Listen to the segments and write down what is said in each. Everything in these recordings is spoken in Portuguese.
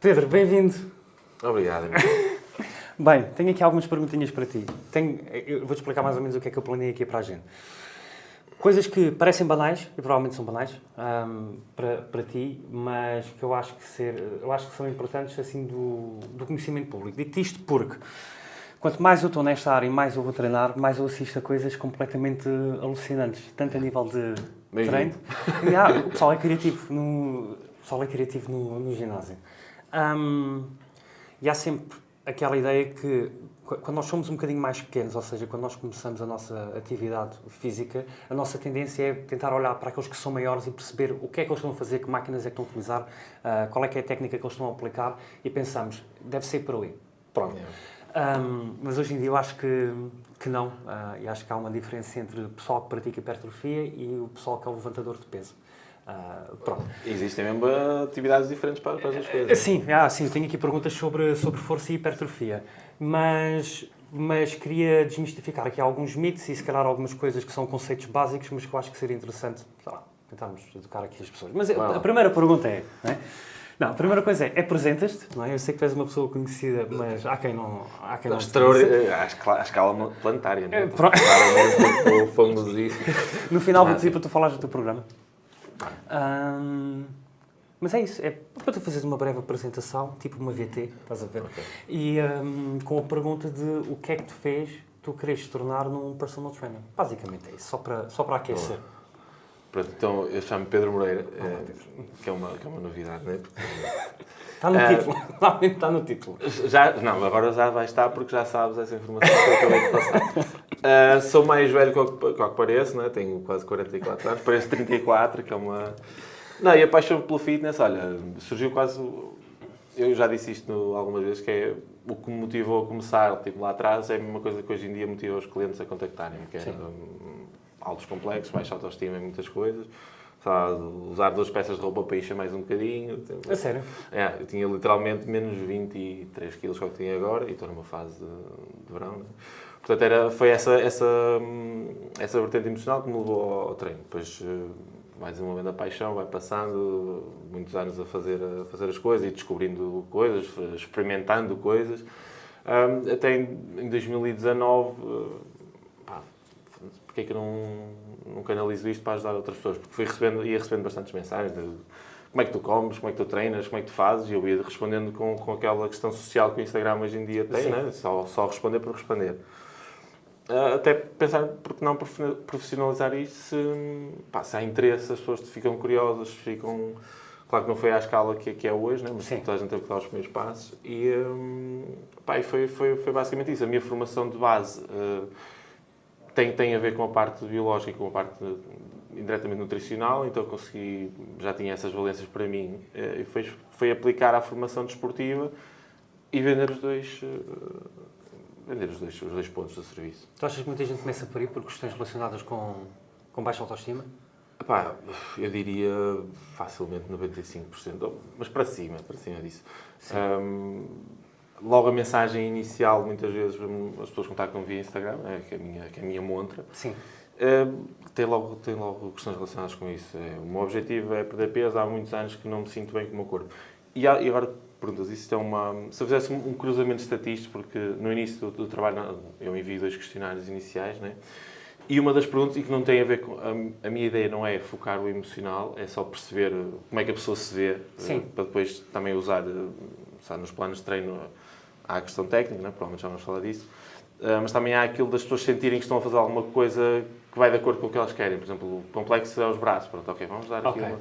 Pedro, bem-vindo. Obrigado. Bem, tenho aqui algumas perguntinhas para ti. Eu vou-te explicar mais ou menos o que é que eu planei aqui para a gente. Coisas que parecem banais, e provavelmente são banais, para ti, mas que eu acho que são importantes assim, do conhecimento público. Digo-te isto porque, quanto mais eu estou nesta área e mais eu vou treinar, mais eu assisto a coisas completamente alucinantes, tanto a nível de treino. O pessoal é criativo no ginásio. E há sempre aquela ideia que, quando nós somos um bocadinho mais pequenos, ou seja, quando nós começamos a nossa atividade física, a nossa tendência é tentar olhar para aqueles que são maiores e perceber o que é que eles estão a fazer, que máquinas é que estão a utilizar, qual é que é a técnica que eles estão a aplicar, e pensamos, deve ser por ali. Pronto. Mas hoje em dia eu acho que não. E acho que há uma diferença entre o pessoal que pratica hipertrofia e o pessoal que é o levantador de peso. Pronto. Existem mesmo atividades diferentes para as duas coisas. Sim, eu tenho aqui perguntas sobre força e hipertrofia, mas queria desmistificar aqui alguns mitos e se calhar algumas coisas que são conceitos básicos, mas que eu acho que seria interessante, sei lá, tentarmos educar aqui as pessoas. Mas a primeira pergunta é, não é? Não, a primeira coisa é apresentas-te, não é? Eu sei que tu és uma pessoa conhecida, mas há quem não À escala planetária, não é? Claramente, famosíssimo. No final vou pedir para tu falares do teu programa. Mas é isso, é para tu fazeres uma breve apresentação, tipo uma VT, estás a ver? Okay. E com a pergunta de o que é que te fez tu queres te tornar num personal trainer. Basicamente é isso, só para aquecer. Pronto, então eu chamo-me Pedro Moreira, que é uma novidade, não é? Porque, está no título, realmente está no título. Agora já vai estar porque já sabes essa informação que eu acabei de passar. Sou mais velho que o que pareço, não é? Tenho quase 44 anos, pareço 34, que é uma... Não, e a paixão pelo fitness, olha, surgiu quase... Eu já disse isto algumas vezes, que é o que me motivou a começar, tipo, lá atrás, é a mesma coisa que hoje em dia motiva os clientes a contactarem-me, que é altos complexos, baixa autoestima em muitas coisas. Só usar 2 peças de roupa para encher mais um bocadinho. É sério? Eu tinha literalmente menos 23 quilos que eu tenho agora e estou numa fase de verão. Né? Portanto, foi essa vertente emocional que me levou ao treino. Depois, mais desenvolvendo a paixão, vai passando muitos anos a fazer as coisas e descobrindo coisas, experimentando coisas. Até em 2019, porque é que eu não canalizo isto para ajudar outras pessoas? Porque ia recebendo bastantes mensagens de como é que tu comes, como é que tu treinas, como é que tu fazes, e eu ia respondendo com aquela questão social que o Instagram hoje em dia tem, né? Só responder por responder. Até pensar, porque não profissionalizar isto, se há interesse, as pessoas ficam curiosas, ficam... Claro que não foi à escala que é hoje, né? Mas toda a gente teve que dar os primeiros passos. E foi basicamente isso. A minha formação de base tem a ver com a parte biológica, com a parte indiretamente nutricional, então já tinha essas valências para mim. E foi aplicar à formação desportiva e vender os dois pontos do serviço. Tu achas que muita gente começa por aí por questões relacionadas com baixa autoestima? Eu diria facilmente 95%, mas para cima disso. Logo a mensagem inicial, muitas vezes as pessoas contactam via Instagram, que é a minha montra. Sim. Tem logo questões relacionadas com isso. O meu objetivo é perder peso, há muitos anos que não me sinto bem com o meu corpo. E agora perguntas, se eu fizesse um cruzamento estatístico, porque no início do trabalho eu envio 2 questionários iniciais, né? E uma das perguntas, e que não tem a ver com... A minha ideia não é focar o emocional, é só perceber como é que a pessoa se vê, para depois também usar, nos planos de treino, há a questão técnica, né? Provavelmente já vamos falar disso, mas também há aquilo das pessoas sentirem que estão a fazer alguma coisa que vai de acordo com o que elas querem. Por exemplo, o complexo é os braços. Pronto, vamos dar aqui uma...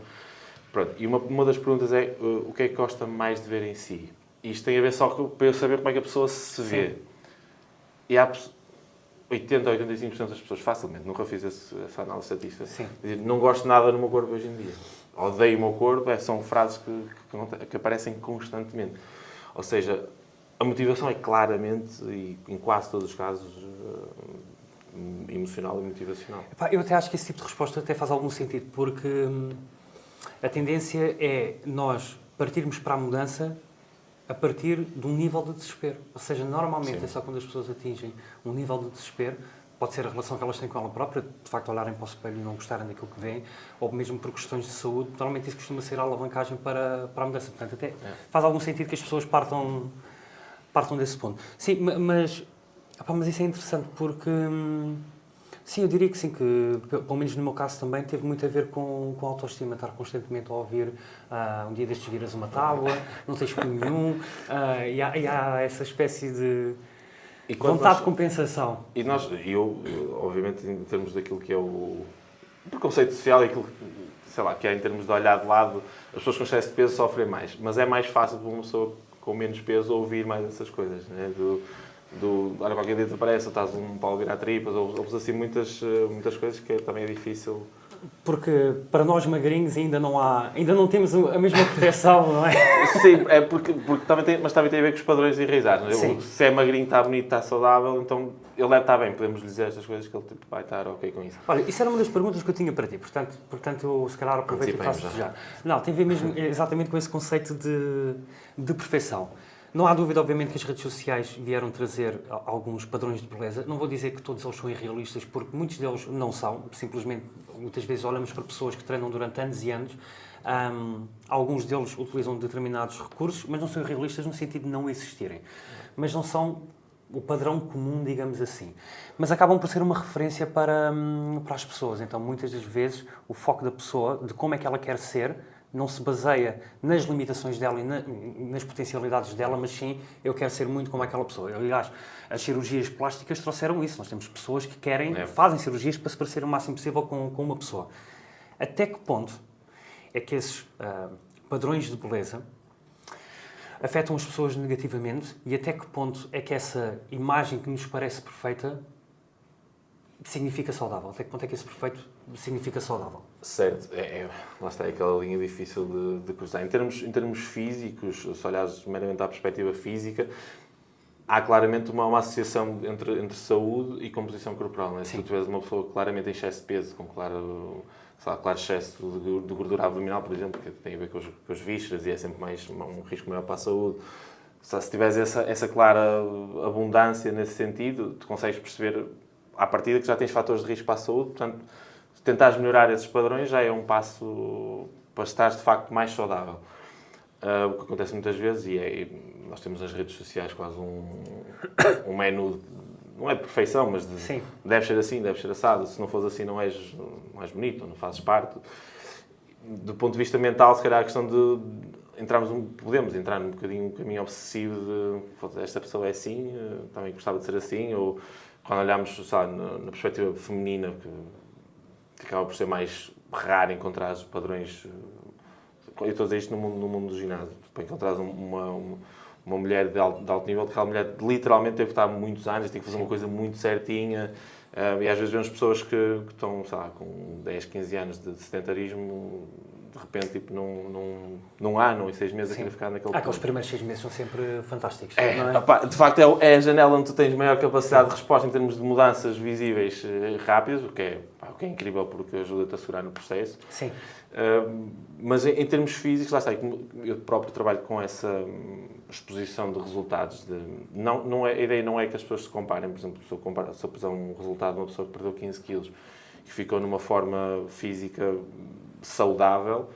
Pronto, e uma das perguntas é o que é que gosta mais de ver em si? Isto tem a ver só para eu saber como é que a pessoa se vê. E há 80 a 85% das pessoas, facilmente, nunca fiz essa análise estatística, não gosto nada do meu corpo hoje em dia. Odeio o meu corpo, são frases que aparecem constantemente. Ou seja, a motivação é claramente, e em quase todos os casos, emocional e motivacional. Eu até acho que esse tipo de resposta até faz algum sentido, porque a tendência é nós partirmos para a mudança a partir de um nível de desespero. Ou seja, normalmente é só quando as pessoas atingem um nível de desespero pode ser a relação que elas têm com ela própria, de facto olharem para o espelho e não gostarem daquilo que veem, ou mesmo por questões de saúde, normalmente isso costuma ser a alavancagem para a mudança. Portanto, até faz algum sentido que as pessoas partam desse ponto. Sim, mas isso é interessante porque, sim, eu diria que sim, que pelo menos no meu caso também teve muito a ver com a autoestima, estar constantemente a ouvir um dia destes viras uma tábua, não tens espinho nenhum, e há essa espécie de vontade de compensação. Eu, obviamente, em termos daquilo que é o preconceito social, aquilo sei lá, que é em termos de olhar de lado, as pessoas com excesso de peso sofrem mais, mas é mais fácil para uma pessoa com menos peso ouvir mais essas coisas, né? Olha, qualquer dia desaparece, ou estás um pau a virar tripas, ou assim muitas coisas que também é difícil. Porque para nós magrinhos ainda não temos a mesma proteção, não é? Sim, é porque mas também tem a ver com os padrões enraizados. Sim. Se é magrinho, está bonito, está saudável, então ele deve estar bem. Podemos lhe dizer estas coisas que ele tipo, vai estar ok com isso. Olha, isso era uma das perguntas que eu tinha para ti, portanto eu se calhar aproveito e faço já. Não, tem a ver mesmo exatamente com esse conceito de perfeição. Não há dúvida, obviamente, que as redes sociais vieram trazer alguns padrões de beleza. Não vou dizer que todos eles são irrealistas, porque muitos deles não são. Simplesmente, muitas vezes olhamos para pessoas que treinam durante anos e anos. Alguns deles utilizam determinados recursos, mas não são irrealistas no sentido de não existirem. Mas não são o padrão comum, digamos assim. Mas acabam por ser uma referência para as pessoas. Então, muitas das vezes, o foco da pessoa, de como é que ela quer ser, não se baseia nas limitações dela e nas potencialidades dela, mas sim, eu quero ser muito como aquela pessoa. Aliás, as cirurgias plásticas trouxeram isso. Nós temos pessoas que fazem cirurgias para se parecer o máximo possível com uma pessoa. Até que ponto é que esses padrões de beleza afetam as pessoas negativamente e até que ponto é que essa imagem que nos parece perfeita significa saudável? Até que ponto é que esse perfeito significa saudável? Certo. Lá está, é aquela linha difícil de cruzar. Em termos físicos, se olhares meramente à perspectiva física, há claramente uma associação entre saúde e composição corporal. Não é? Se tu tiveres uma pessoa claramente em excesso de peso, com claro excesso de gordura abdominal, por exemplo, que tem a ver com as vísceras e é sempre um risco maior para a saúde, se tiveres essa clara abundância nesse sentido, tu consegues perceber à partida que já tens fatores de risco para a saúde, portanto, tentares melhorar esses padrões já é um passo para estares de facto mais saudável. O que acontece muitas vezes, nós temos nas redes sociais quase um menu, não é de perfeição, mas deve ser assim, deve ser assado, se não fores assim não és bonito, não fazes parte. Do ponto de vista mental, se calhar a questão de podemos entrar num bocadinho um caminho obsessivo de esta pessoa é assim, também gostava de ser assim, ou quando olhamos na perspectiva feminina, que acaba por ser mais raro encontrar os padrões. Eu estou a dizer isto no mundo do ginásio. Para encontrar uma mulher de alto nível, aquela mulher literalmente teve que estar muitos anos, tem que fazer uma coisa muito certinha. E às vezes vemos pessoas que estão, com 10, 15 anos de sedentarismo, de repente, tipo, num ano e 6 meses a querer ficar naquele ponto. Aqueles primeiros 6 meses são sempre fantásticos. Não é? Opa, de facto, é a janela onde tu tens maior capacidade de resposta em termos de mudanças visíveis rápidas, o que é incrível porque ajuda-te a segurar no processo. Sim. Mas em termos físicos, lá está, eu próprio trabalho com essa exposição de resultados. A ideia não é que as pessoas se comparem. Por exemplo, se eu puser um resultado de uma pessoa que perdeu 15 quilos e ficou numa forma física saudável,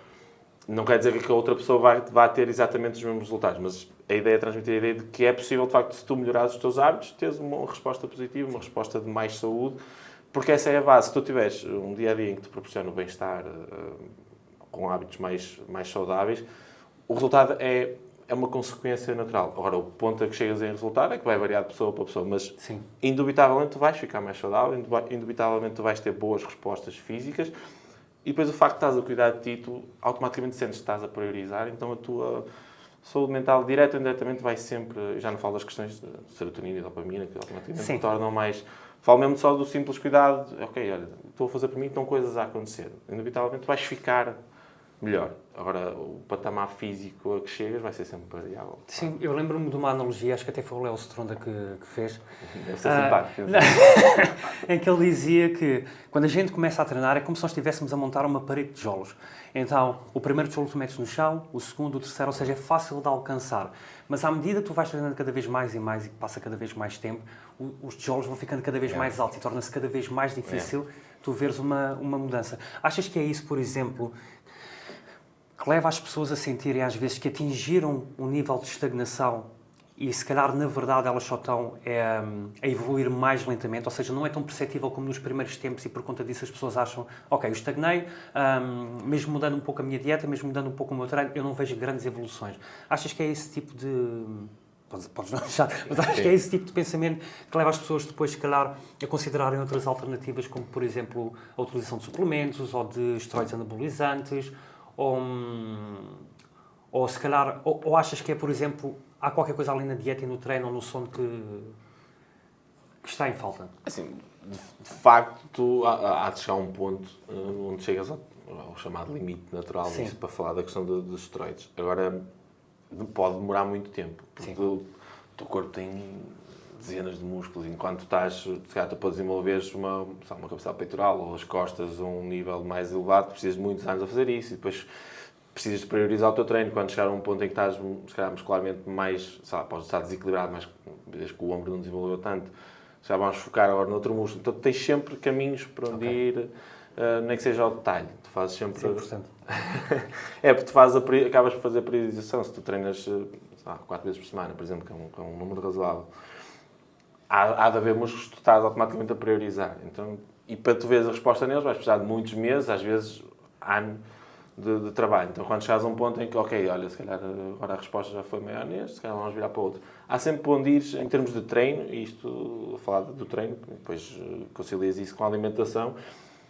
não quer dizer que a outra pessoa vai ter exatamente os mesmos resultados, mas a ideia é transmitir a ideia de que é possível, de facto, se tu melhorares os teus hábitos, teres uma resposta positiva, uma resposta de mais saúde, porque essa é a base. Se tu tiveres um dia-a-dia em que te proporciona o bem-estar com hábitos mais saudáveis, o resultado é uma consequência natural. Agora, o ponto a que chegas em resultado é que vai variar de pessoa para pessoa, mas indubitavelmente tu vais ficar mais saudável, indubitavelmente tu vais ter boas respostas físicas. E depois o facto de estás a cuidar de ti, tu automaticamente sentes que estás a priorizar, então a tua saúde mental, direto ou indiretamente, vai sempre... Já não falo das questões de serotonina e dopamina, que automaticamente se tornam mais... Falo mesmo só do simples cuidado. Ok, olha, estou a fazer para mim, estão coisas a acontecer. Inevitavelmente vais ficar melhor. Agora, o patamar físico a que chegas vai ser sempre variável. Sim, eu lembro-me de uma analogia, acho que até foi o Léo Stronda que fez. Deve ser simpático. Em que ele dizia que quando a gente começa a treinar é como se nós estivéssemos a montar uma parede de tijolos. Então, o primeiro tijolo tu metes no chão, o segundo, o terceiro, ou seja, é fácil de alcançar. Mas à medida que tu vais treinando cada vez mais e mais e que passa cada vez mais tempo, os tijolos vão ficando cada vez mais altos e torna-se cada vez mais difícil tu veres uma mudança. Achas que é isso, por exemplo, que leva as pessoas a sentirem às vezes que atingiram um nível de estagnação e se calhar na verdade elas só estão a evoluir mais lentamente, ou seja, não é tão perceptível como nos primeiros tempos e por conta disso as pessoas acham, ok, eu estagnei, mesmo mudando um pouco a minha dieta, mesmo mudando um pouco o meu treino, eu não vejo grandes evoluções. Achas que é esse tipo de... Podes não achar, mas acho que é esse tipo de pensamento que leva as pessoas depois, se calhar, a considerarem outras alternativas, como por exemplo a utilização de suplementos ou de esteroides anabolizantes, ou se calhar, ou achas que é, por exemplo, há qualquer coisa ali na dieta e no treino ou no sono que está em falta? Assim, de facto, há de chegar a um ponto onde chegas ao chamado limite natural disso, para falar da questão dos esteroides. Agora, pode demorar muito tempo, porque o teu corpo tem dezenas de músculos, enquanto estás, se calhar tu podes desenvolver uma cabeçada peitoral ou as costas a um nível mais elevado, precisas de muitos anos a fazer isso, e depois precisas de priorizar o teu treino. Quando chegar a um ponto em que estás, se calhar, muscularmente mais, podes estar desequilibrado, mas desde que o ombro não desenvolveu tanto, já vamos focar agora noutro músculo. Então tens sempre caminhos para onde ir, nem que seja ao detalhe. Tu fazes sempre... 100%. Porque tu acabas por fazer a priorização. Se tu treinas 4 vezes por semana, por exemplo, que é um número razoável, há de haver músculos que tu estás automaticamente a priorizar. Então, e para tu veres a resposta neles, vais precisar de muitos meses, às vezes ano de trabalho. Então, quando chegas a um ponto em que, ok, olha, se calhar agora a resposta já foi maior neste, se calhar vamos virar para outro. Há sempre para onde ir em termos de treino, e isto, a falar do treino, depois concilias isso com a alimentação,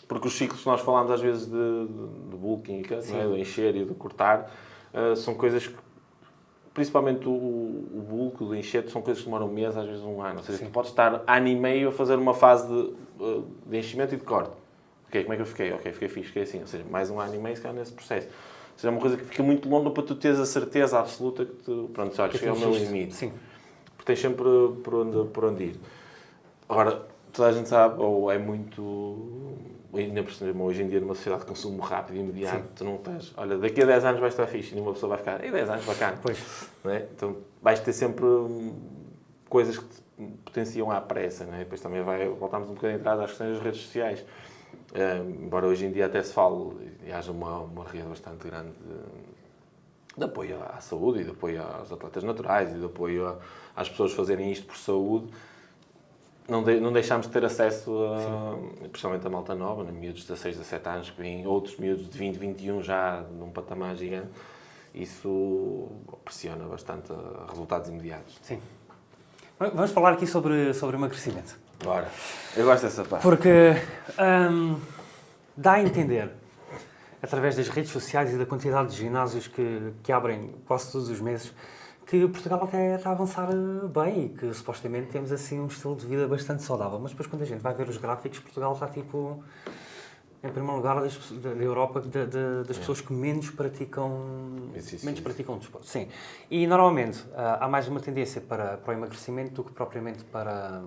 porque os ciclos que nós falamos às vezes de bulking, do encher e de cortar, são coisas que, principalmente o bulk, o encher, são coisas que demoram um mês, às vezes um ano. Ou seja, tu podes estar ano e meio a fazer uma fase de enchimento e de corte. Ok, como é que eu fiquei? Ok, fiquei fixe, fiquei assim. Ou seja, mais um ano e meio se calhar nesse processo. Ou seja, é uma coisa que fica muito longa para tu teres a certeza absoluta que tu, pronto, olha, cheguei ao meu limite. Sim. Porque tens sempre por onde ir. Agora, toda a gente sabe, ou é muito... Ainda por cima, hoje em dia, numa sociedade de consumo rápido e imediato, tu não estás... Olha, daqui a 10 anos vais estar fixe e uma pessoa vai ficar... 10 anos, bacana. Pois. Não é? Então, vais ter sempre coisas que te potenciam à pressa, não é? Depois também voltamos um bocadinho atrás às questões das redes sociais. Embora hoje em dia até se fale e haja uma rede bastante grande de apoio à saúde e de apoio aos atletas naturais e de apoio às pessoas fazerem isto por saúde, não deixámos de ter acesso, principalmente a malta nova, miúdos de 16, 17 anos, que vêm outros miúdos de 20, 21 já num patamar gigante. Isso pressiona bastante a resultados imediatos. Sim. Vamos falar aqui sobre emagrecimento. Bora. Eu gosto dessa parte. Porque dá a entender, através das redes sociais e da quantidade de ginásios que abrem quase todos os meses, que Portugal até está a avançar bem e que supostamente temos assim um estilo de vida bastante saudável. Mas depois quando a gente vai ver os gráficos, Portugal está tipo em primeiro lugar da Europa das pessoas que menos praticam desporto. Sim. E normalmente há mais uma tendência para o emagrecimento do que propriamente para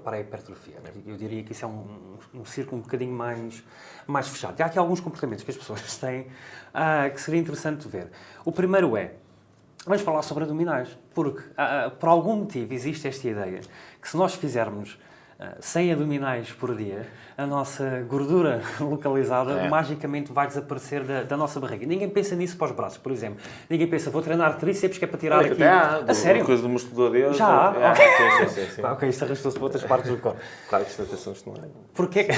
a hipertrofia. Eu diria que isso é um círculo um bocadinho mais fechado. E há aqui alguns comportamentos que as pessoas têm que seria interessante ver. O primeiro vamos falar sobre abdominais, porque por algum motivo existe esta ideia que se nós fizermos 100 abdominais por dia, a nossa gordura localizada magicamente vai desaparecer da nossa barriga. Ninguém pensa nisso para os braços, por exemplo. Ninguém pensa, vou treinar tríceps que é para tirar aqui... A sério? Coisa do musculador. Já? Sim. Ok, isto arrastou-se para outras partes do corpo. Claro que isto é atenção estelar. Porquê que...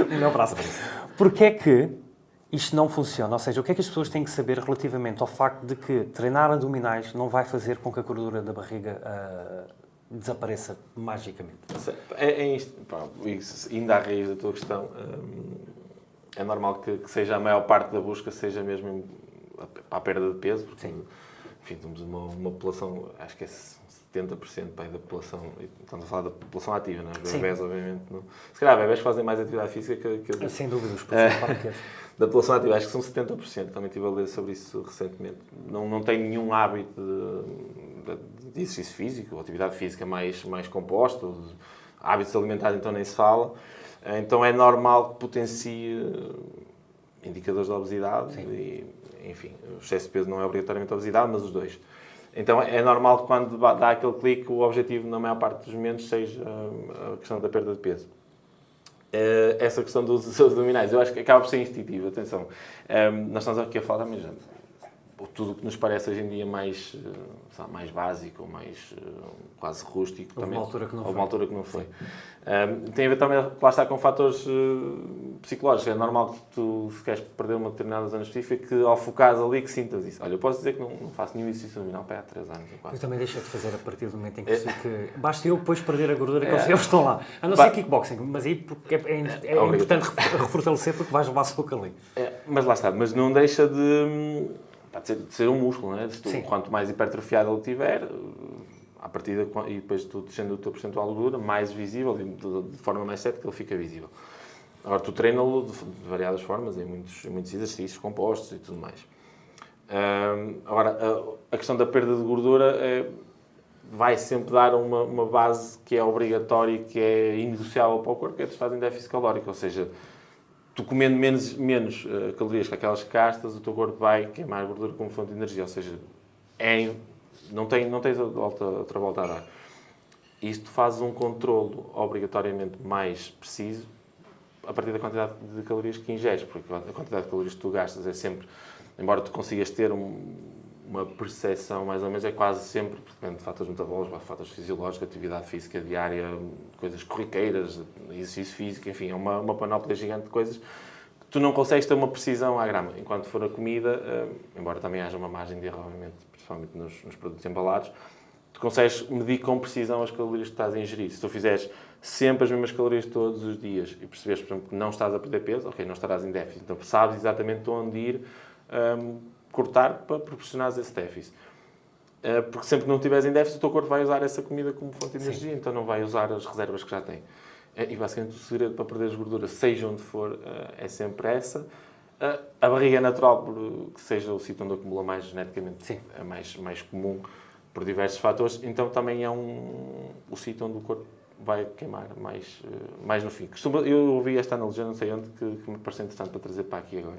O meu braço. Porquê que isto não funciona? Ou seja, o que é que as pessoas têm que saber relativamente ao facto de que treinar abdominais não vai fazer com que a gordura da barriga desapareça magicamente? Ainda à raiz da tua questão, é normal que seja a maior parte da busca seja mesmo para a perda de peso, porque enfim, temos uma população, acho que é 70% pai, da população, estamos a falar da população ativa, não é? Os bebés, obviamente, não. Se calhar, bebés fazem mais atividade física que sem dúvida, os professores da população ativa, acho que são 70%, também estive a ler sobre isso recentemente. Não tem nenhum hábito de exercício físico, ou atividade física mais composta, hábitos alimentares então nem se fala. Então é normal que potencie indicadores de obesidade e, enfim, o excesso de peso não é obrigatoriamente obesidade, mas os dois. Então é normal que quando dá aquele clique, o objetivo, na maior parte dos momentos, seja a questão da perda de peso. Essa questão dos abdominais, eu acho que acaba por ser instintivo, atenção. Nós estamos aqui a falar, mas tudo o que nos parece hoje em dia mais básico, ou mais quase rústico. Houve também, uma altura que não foi. Tem a ver também, lá está, com fatores psicológicos. É normal que tu, se queres perder uma determinada zona específica, que ao focares ali, que sintas isso. Olha, eu posso dizer que não faço nenhum exercício abdominal para há 3 anos. Eu também deixei de fazer a partir do momento em que sei que basta eu depois perder a gordura que eles estão lá. A não ser kickboxing, mas aí porque é importante refortalecer porque vais levar soco ali. Mas lá está, mas não deixa de ser um músculo, não é? Quanto mais hipertrofiado ele tiver, à partida, e depois tu descendo o teu percentual de gordura, mais visível, de forma mais estética, ele fica visível. Agora, tu treina-lo de variadas formas, em muitos exercícios compostos e tudo mais. Agora, a questão da perda de gordura vai sempre dar uma base que é obrigatória e que é inegociável para o corpo, que é tu estás em déficit calórico, ou seja, tu comendo menos calorias que aquelas castas, o teu corpo vai queimar gordura como fonte de energia, ou seja, não tens outra volta a dar. Isto faz um controlo obrigatoriamente mais preciso a partir da quantidade de calorias que ingeres, porque a quantidade de calorias que tu gastas é sempre, embora tu consigas ter uma percepção mais ou menos, é quase sempre, depende de fatores metabólicos, fatores fisiológicos, atividade física diária, coisas corriqueiras, exercício físico, enfim, é uma panóplia gigante de coisas que tu não consegues ter uma precisão à grama. Enquanto for a comida, embora também haja uma margem de erro, obviamente, principalmente nos produtos embalados, tu consegues medir com precisão as calorias que estás a ingerir. Se tu fizeres sempre as mesmas calorias todos os dias e perceberes, por exemplo, que não estás a perder peso, ok, não estarás em déficit, então sabes exatamente onde ir cortar para proporcionares esse déficit. Porque sempre que não estiveres em déficit, o teu corpo vai usar essa comida como fonte de energia, então não vai usar as reservas que já tem. E basicamente o segredo para perderes gordura, seja onde for, é sempre essa. A barriga é natural, que seja o sítio onde acumula mais geneticamente, é mais comum por diversos fatores, então também é o sítio onde o corpo vai queimar mais no fim. Eu ouvi esta analogia, não sei onde, que me parece interessante para trazer para aqui agora.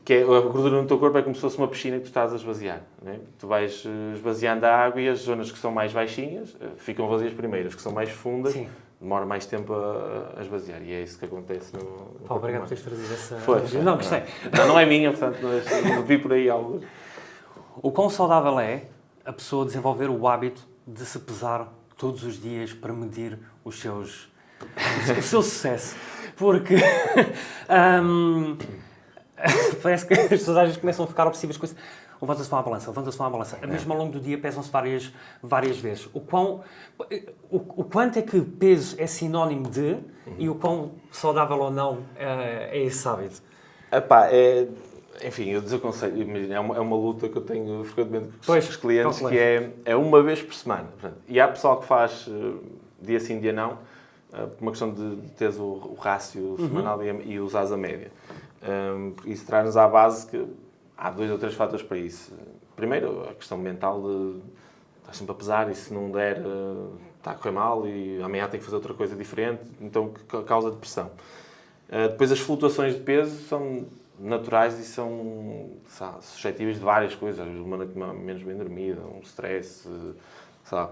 Que é, a gordura no teu corpo é como se fosse uma piscina que tu estás a esvaziar. Não é? Tu vais esvaziando a água e as zonas que são mais baixinhas ficam vazias primeiro. As que são mais fundas demoram mais tempo a esvaziar. E é isso que acontece no obrigado por teres trazido essa... Não, gostei. Não é minha, portanto, vi por aí algo. O quão saudável é a pessoa desenvolver o hábito de se pesar todos os dias para medir o seu sucesso? Porque... parece que as pessoas às vezes começam a ficar obsessivas com isso. Levanta-se para uma balança. Mesmo ao longo do dia pesam-se várias vezes. O quanto é que peso é sinónimo de e o quão saudável ou não é esse hábito? Enfim, eu desaconselho. Imagina, é uma luta que eu tenho frequentemente com os clientes, calculei. que é uma vez por semana. Portanto, e há pessoal que faz dia sim, dia não, por uma questão de teres o rácio semanal e usares a média. Isso traz-nos à base que há 2 ou 3 fatores para isso. Primeiro, a questão mental de estar sempre a pesar e se não der, está a correr mal e amanhã tem que fazer outra coisa diferente, então que causa depressão. Depois, as flutuações de peso são naturais e são suscetíveis de várias coisas. Uma noite menos bem dormida, um stress,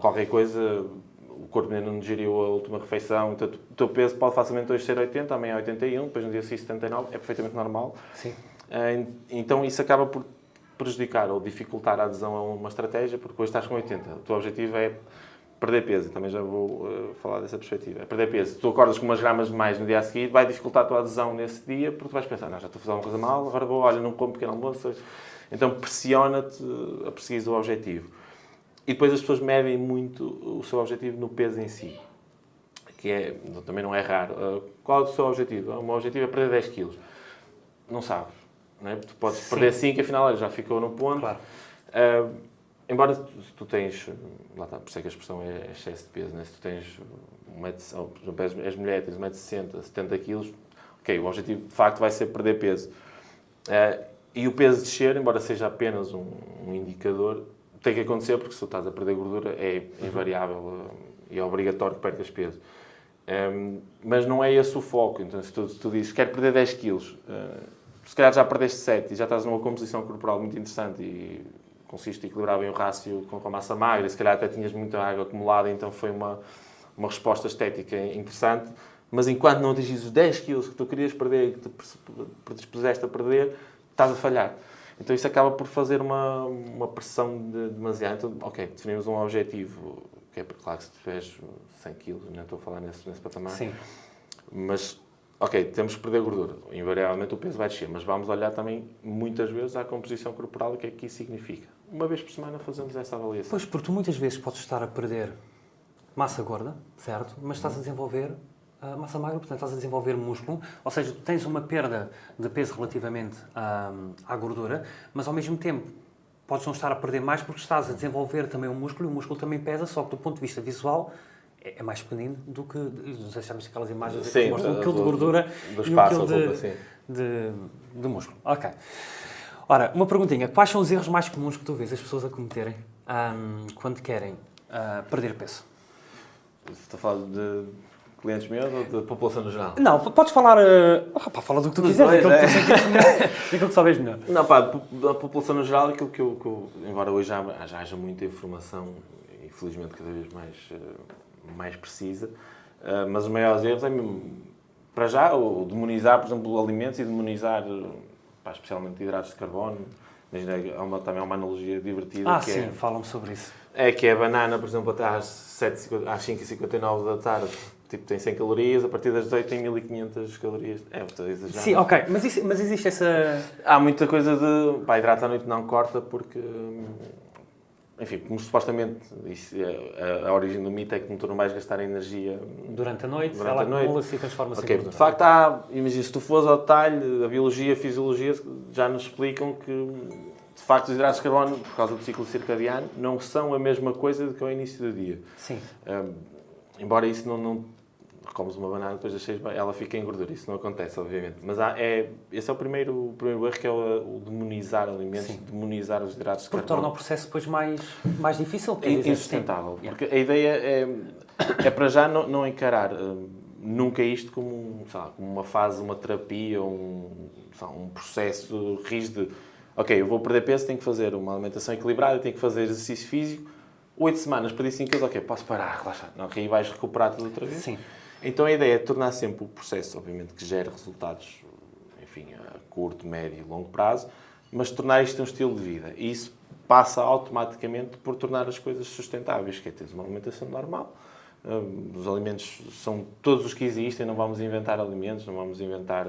qualquer coisa. O corpo ainda não digeriu a última refeição, então o teu peso pode facilmente hoje ser 80, amanhã 81, depois no dia seguinte 79, é perfeitamente normal. Sim. Então isso acaba por prejudicar ou dificultar a adesão a uma estratégia, porque hoje estás com 80. O teu objetivo é perder peso, também já vou falar dessa perspectiva. É perder peso. Se tu acordas com umas gramas de mais no dia a seguir, vai dificultar a tua adesão nesse dia, porque tu vais pensar, já estou a fazer uma coisa mal, agora não como pequeno almoço. Então pressiona-te a perseguir o objetivo. E depois as pessoas medem muito o seu objetivo no peso em si, que também não é raro. Qual é o seu objetivo? O meu objetivo é perder 10 quilos. Não sabes. Não é? Tu podes perder 5 e afinal já ficou no ponto. Claro. embora tu tens, lá está, por isso é que a expressão é excesso de peso, né? Se tu tens por exemplo, és mulher, tens 1,60m, 70 kg, ok, o objetivo de facto vai ser perder peso. E o peso descer, embora seja apenas um indicador, tem que acontecer porque se tu estás a perder gordura é invariável e é obrigatório que percas peso. Mas não é esse o foco. Então, se tu dizes quero perder 10 kg, se calhar já perdeste 7 e já estás numa composição corporal muito interessante e conseguiste equilibrar bem o rácio com a massa magra, e se calhar até tinhas muita água acumulada, então foi uma resposta estética interessante. Mas enquanto não atingis os 10 kg que tu querias perder e que te predispuseste a perder, estás a falhar. Então isso acaba por fazer uma pressão demasiada. Então, ok, definimos um objetivo, que é claro que se tu tiveres 100 kg, não estou a falar nesse patamar. Sim. Mas, ok, temos que perder gordura. Invariavelmente o peso vai descer, mas vamos olhar também muitas vezes à composição corporal e o que é que isso significa. Uma vez por semana fazemos essa avaliação. Pois, porque tu muitas vezes podes estar a perder massa gorda, certo? Mas estás a desenvolver massa magra, portanto estás a desenvolver músculo, ou seja, tu tens uma perda de peso relativamente à gordura, mas ao mesmo tempo podes não estar a perder mais porque estás a desenvolver também o músculo e o músculo também pesa, só que do ponto de vista visual é mais pequenino do que, não sei se chamas aquelas imagens que mostram o quilo de gordura e o quilo de músculo. Ok. Ora, uma perguntinha, quais são os erros mais comuns que tu vês as pessoas a cometerem quando querem perder peso? Estou a falar de clientes meus ou da população no geral? Não, podes falar... fala do que tu quiseres, daquilo que sabes melhor. Não, pá, da população no geral, aquilo que eu embora hoje já haja muita informação, e felizmente cada vez mais precisa, mas os maiores erros é mesmo, para já, o demonizar, por exemplo, alimentos e demonizar, especialmente hidratos de carbono. Imagina, também há uma analogia divertida. Sim, falam-me sobre isso. Que é a banana, por exemplo, até às 5h59 da tarde, tipo, tem 100 calorias, a partir das 18 tem 1500 calorias. Estou a exagerar. Sim, ok, mas existe essa... Há muita coisa de... hidrato à noite não corta porque... Enfim, como supostamente a origem do mito é que tu não vais gastar energia durante a noite, ela acumula-se e transforma-se em gordura. De facto, imagina, se tu fores ao detalhe, a biologia e a fisiologia já nos explicam que, de facto, os hidratos de carbono, por causa do ciclo circadiano, não são a mesma coisa do que ao início do dia. Sim. Embora isso não comes uma banana depois das 6, ela fica em gordura. Isso não acontece, obviamente. Mas esse é o primeiro erro, que é o demonizar alimentos, Sim. Demonizar os hidratos de carbono. Porque torna o processo depois mais difícil. Insustentável. Yeah. Porque a ideia é para já não encarar nunca isto como uma fase, uma terapia, um processo rígido. Ok, eu vou perder peso, tenho que fazer uma alimentação equilibrada, tenho que fazer exercício físico. 8 semanas, perdi 5 quilos, ok, posso parar, relaxar. Não, ok, aí vais recuperar tudo outra vez. Sim. Então a ideia é tornar sempre o processo, obviamente, que gere resultados, enfim, a curto, médio e longo prazo, mas tornar isto um estilo de vida. E isso passa automaticamente por tornar as coisas sustentáveis, que é ter uma alimentação normal. Os alimentos são todos os que existem, não vamos inventar alimentos, não vamos inventar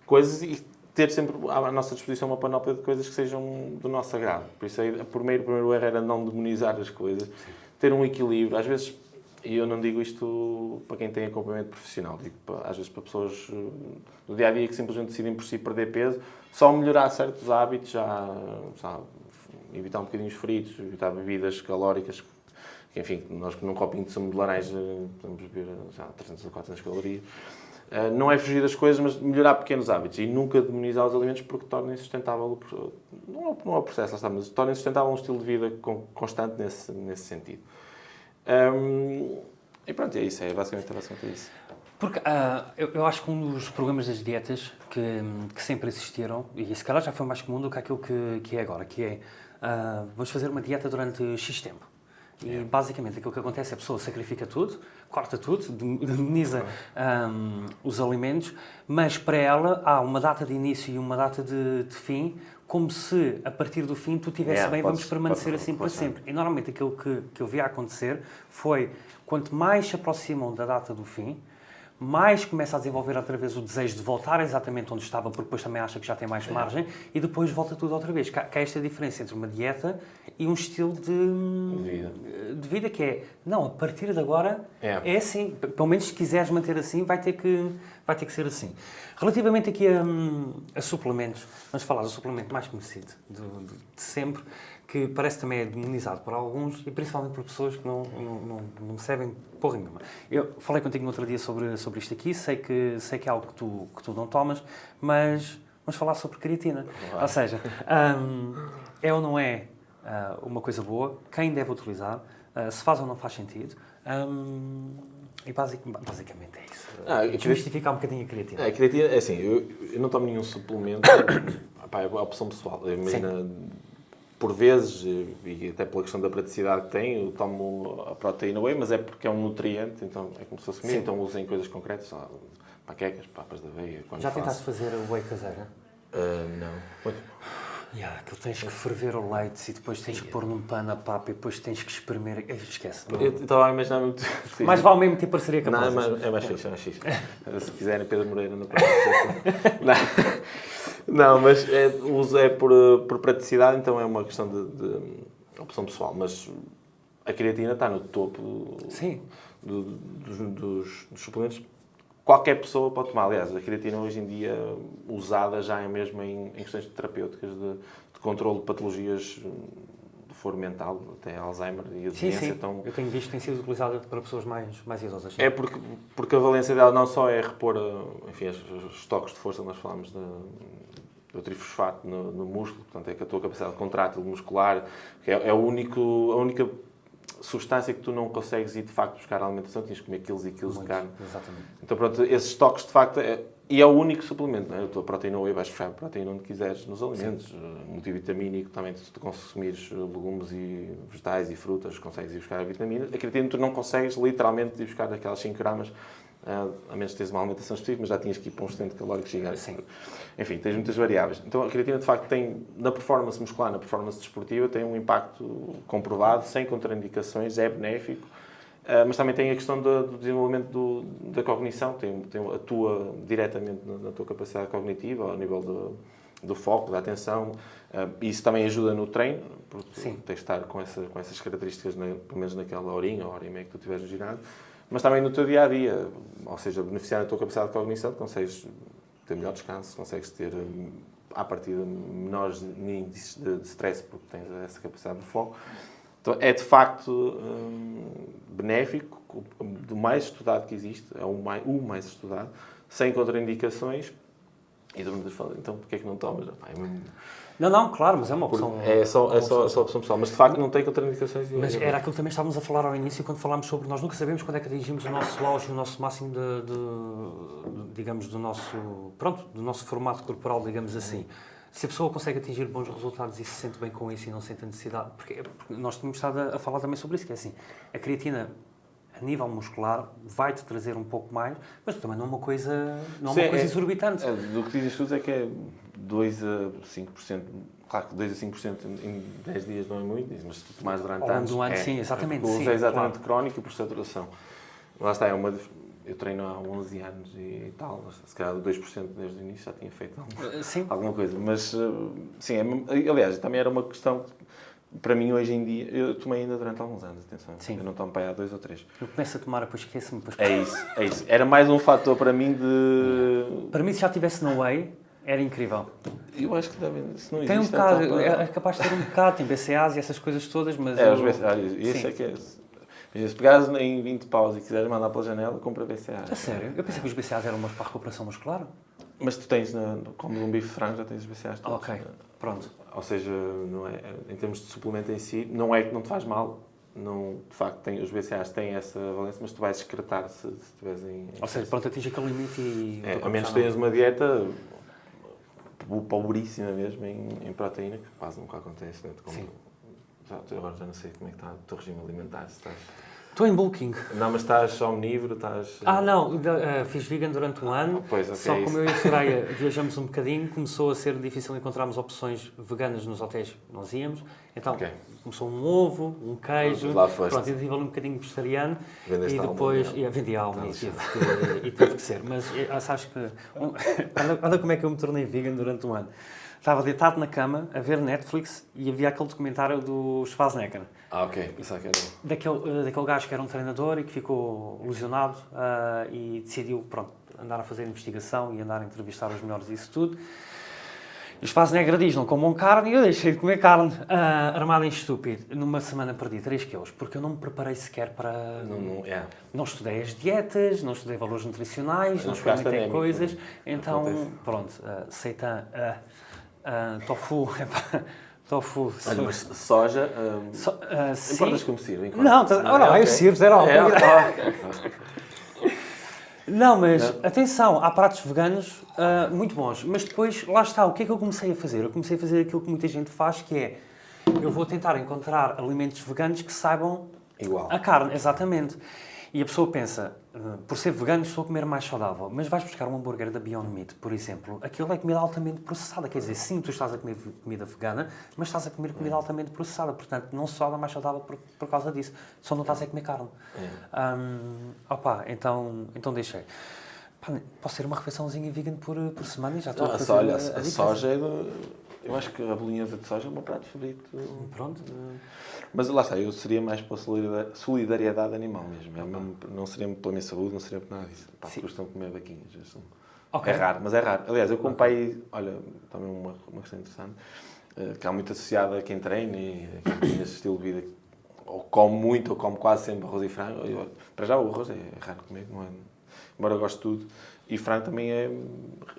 coisas e ter sempre à nossa disposição uma panóplia de coisas que sejam do nosso agrado. Por isso, o primeiro erro era não demonizar as coisas, ter um equilíbrio. Às vezes, e eu não digo isto para quem tem acompanhamento profissional, digo às vezes para pessoas do dia-a-dia que simplesmente decidem por si perder peso, só melhorar certos hábitos, evitar um bocadinho os fritos, evitar bebidas calóricas, que, enfim, nós num copinho de sumo de laranja podemos beber 300 ou 400 calorias. Não é fugir das coisas, mas melhorar pequenos hábitos e nunca demonizar os alimentos porque torna insustentável, não é o processo, lá está, mas torna insustentável um estilo de vida constante nesse sentido. E pronto, é isso, basicamente isso. Porque eu acho que um dos problemas das dietas que sempre existiram, e se calhar já foi mais comum do que aquilo que é agora, que é vamos fazer uma dieta durante X tempo. E basicamente aquilo que acontece é a pessoa sacrifica tudo, corta tudo, demoniza os alimentos, mas para ela há uma data de início e uma data de fim, como se a partir do fim tu estivesse bem, vamos permanecer assim para sempre. E normalmente aquilo que eu via acontecer foi, quanto mais se aproximam da data do fim, mais começa a desenvolver outra vez o desejo de voltar exatamente onde estava, porque depois também acha que já tem mais margem, e depois volta tudo outra vez. Há esta diferença entre uma dieta e um estilo de vida que é, não, a partir de agora é assim. Pelo menos se quiseres manter assim, vai ter que ser assim. Relativamente aqui a suplementos, vamos falar do suplemento mais conhecido de sempre, que parece também é demonizado por alguns e principalmente por pessoas que não percebem porra nenhuma. Eu falei contigo no outro dia sobre isto aqui, sei que é algo que tu não tomas, mas vamos falar sobre creatina. Ou seja, é ou não é uma coisa boa, quem deve utilizar, se faz ou não faz sentido. E basicamente é isso. Desmistificar um bocadinho a creatina. A creatina, é assim, eu não tomo nenhum suplemento, pá, é a opção pessoal. Imagina, por vezes, e até pela questão da praticidade que tem, eu tomo a proteína whey, mas é porque é um nutriente, então é como se fosse comida, então uso em coisas concretas, sei lá, paquecas, papas de aveia. Já tentaste fazer a whey caseira? Não. Aquilo tens que ferver o leite e depois tens que pôr num pano a papa e depois tens que espremer. Esquece. Eu estava a imaginar muito. Mais vale mesmo ter parceria com a Não, é mais fixe. Se quiserem, Pedro Moreira no próximo. Não, mas o uso é por praticidade, então é uma questão de opção pessoal. Mas a creatina está no topo dos suplementos. Qualquer pessoa pode tomar. Aliás, a creatina hoje em dia usada já é mesmo em questões terapêuticas de controle de patologias do foro mental, até Alzheimer e a demência. Sim. Então, eu tenho visto que tem sido utilizada para pessoas mais idosas. Sim. É porque a valência dela não só é repor enfim, os toques de força, nós falamos do trifosfato no músculo, portanto é que a tua capacidade contrátil muscular, que é a única substância que tu não consegues ir de facto buscar a alimentação, tens que comer quilos e quilos de carne. Exatamente. Então pronto, esses toques de facto e é o único suplemento, não é? A tua proteína whey vais buscar a proteína onde quiseres nos alimentos, multivitamínico também, se tu consumires legumes e vegetais e frutas, consegues ir buscar a vitamina. A creatina tu não consegues literalmente ir buscar aquelas 5 gramas, a menos que tenhas uma alimentação específica, mas já tinhas que ir para um excedente calórico gigante. Sim. Enfim, tens muitas variáveis. Então a creatina de facto tem, na performance muscular, na performance desportiva, tem um impacto comprovado, sem contraindicações, é benéfico. Mas também tem a questão do desenvolvimento da cognição, atua diretamente na tua capacidade cognitiva, ao nível do foco, da atenção. Isso também ajuda no treino, porque tens de estar com essas características, pelo menos naquela horinha ou hora e meia que tu tiveres no ginásio. Mas também no teu dia-a-dia, ou seja, beneficiar da tua capacidade de cognição, consegues ter melhor descanso, consegues ter, à partida, menores índices de stress, porque tens essa capacidade de foco. Então, é de facto benéfico, do mais estudado que existe, é o mais estudado, sem contraindicações. E todo mundo fala, então porquê é que não tomas? Não, claro, mas é uma opção. É só a opção pessoal, mas de facto não tem contraindicações. Mas era aquilo que também estávamos a falar ao início, quando falámos sobre. Nós nunca sabemos quando é que atingimos o nosso auge, o nosso máximo digamos, do nosso formato corporal, digamos assim. Se a pessoa consegue atingir bons resultados e se sente bem com isso e não sente a necessidade... Porque nós tínhamos estado a falar também sobre isso, que é assim, a creatina, a nível muscular, vai-te trazer um pouco mais, mas também não é uma coisa, exorbitante. Do que dizem estudos é que é 2 a 5%, claro que 2 a 5% em 10 dias não é muito, mas se tu tomares durante anos... Ao longo do ano, sim, exatamente. O uso é exatamente claro. Crónico e por saturação. Lá está, eu treino há 11 anos e tal, se calhar 2% desde o início já tinha feito alguma coisa. Mas, sim, aliás, também era uma questão, para mim hoje em dia, eu tomei ainda durante alguns anos, atenção, eu não tomo para aí há 2 ou 3. Eu começo a tomar, depois esqueço-me. Depois... É isso. Era mais um fator para mim de... Para mim, se já estivesse no whey, era incrível. Eu acho que se não existe... Tem um bocado, é capaz de ter um bocado, tem BCAAs e essas coisas todas, mas... os BCAAs, isso é que é... Se pegares em 20 paus e quiseres mandar pela janela, compra BCAAs. A sério? Eu pensei que os BCAAs eram umas para a recuperação muscular. Mas tu tens, como um bife de frango, já tens os BCAAs todos. Ok, pronto. Ou seja, não é, em termos de suplemento em si, não é que não te faz mal. Não, de facto, os BCAAs têm essa valência, mas tu vais excretar se estiveres em... Ou seja, pronto, atinge aquele limite e... a menos que tenhas uma dieta pobríssima mesmo em proteína, que quase nunca acontece. Né? Sim. Agora já não sei como é que está o teu regime alimentar, se estás... Estou em bulking. Não, mas estás omnívoro, estás... Não, fiz vegan durante um ano, pois, okay, só como eu e a Soraya viajamos um bocadinho, começou a ser difícil encontrarmos opções veganas nos hotéis que nós íamos, então começou um ovo, um queijo, pronto, eu tive ali um bocadinho vegetariano. Vendeste e depois vendi a alma e teve que ser, mas sabes que, olha como é que eu me tornei vegan durante um ano. Estava deitado na cama a ver Netflix e havia aquele documentário do Schwarzenegger. Ok. Pensava que era... Daquele gajo que era um treinador e que ficou lesionado e decidiu, andar a fazer investigação e andar a entrevistar os melhores disso tudo. Os Schwarzenegger diz, não comam carne, e eu deixei de comer carne. Armado em estúpido. Numa semana perdi 3 quilos, porque eu não me preparei sequer para... Não estudei as dietas, não estudei valores nutricionais, não experimentei coisas. Então, pronto, seitan, tofu, tofu. Olha, mas soja... importas que eu me sirva? Não, eu sirvo, Não, mas atenção, há pratos veganos muito bons. Mas depois, lá está, o que é que eu comecei a fazer? Eu comecei a fazer aquilo que muita gente faz, que é, eu vou tentar encontrar alimentos veganos que saibam igual a carne, exatamente. E a pessoa pensa, por ser vegano estou a comer mais saudável, mas vais buscar um hambúrguer da Beyond Meat, por exemplo, aquilo é comida altamente processada, quer dizer, sim, tu estás a comer comida vegana, mas estás a comer comida altamente processada, portanto, não só é mais saudável por causa disso, só não estás a comer carne. Então deixei. Posso ter uma refeiçãozinha vegan por semana e já estou a fazer a soja é eu acho que a bolinhesa de soja é o meu prato favorito. Pronto. Mas lá está, eu seria mais pela solidariedade animal mesmo. Não seria pela minha saúde, não seria por nada disso. Costumam comer vaquinhas. É raro, mas é raro. Aliás, eu como pai, olha, também uma questão interessante, que há muito associada a quem treina e nesse estilo de vida, ou come muito, ou come quase sempre arroz e frango. Para já o arroz é raro comer, não é? Embora eu goste de tudo. E frango também é...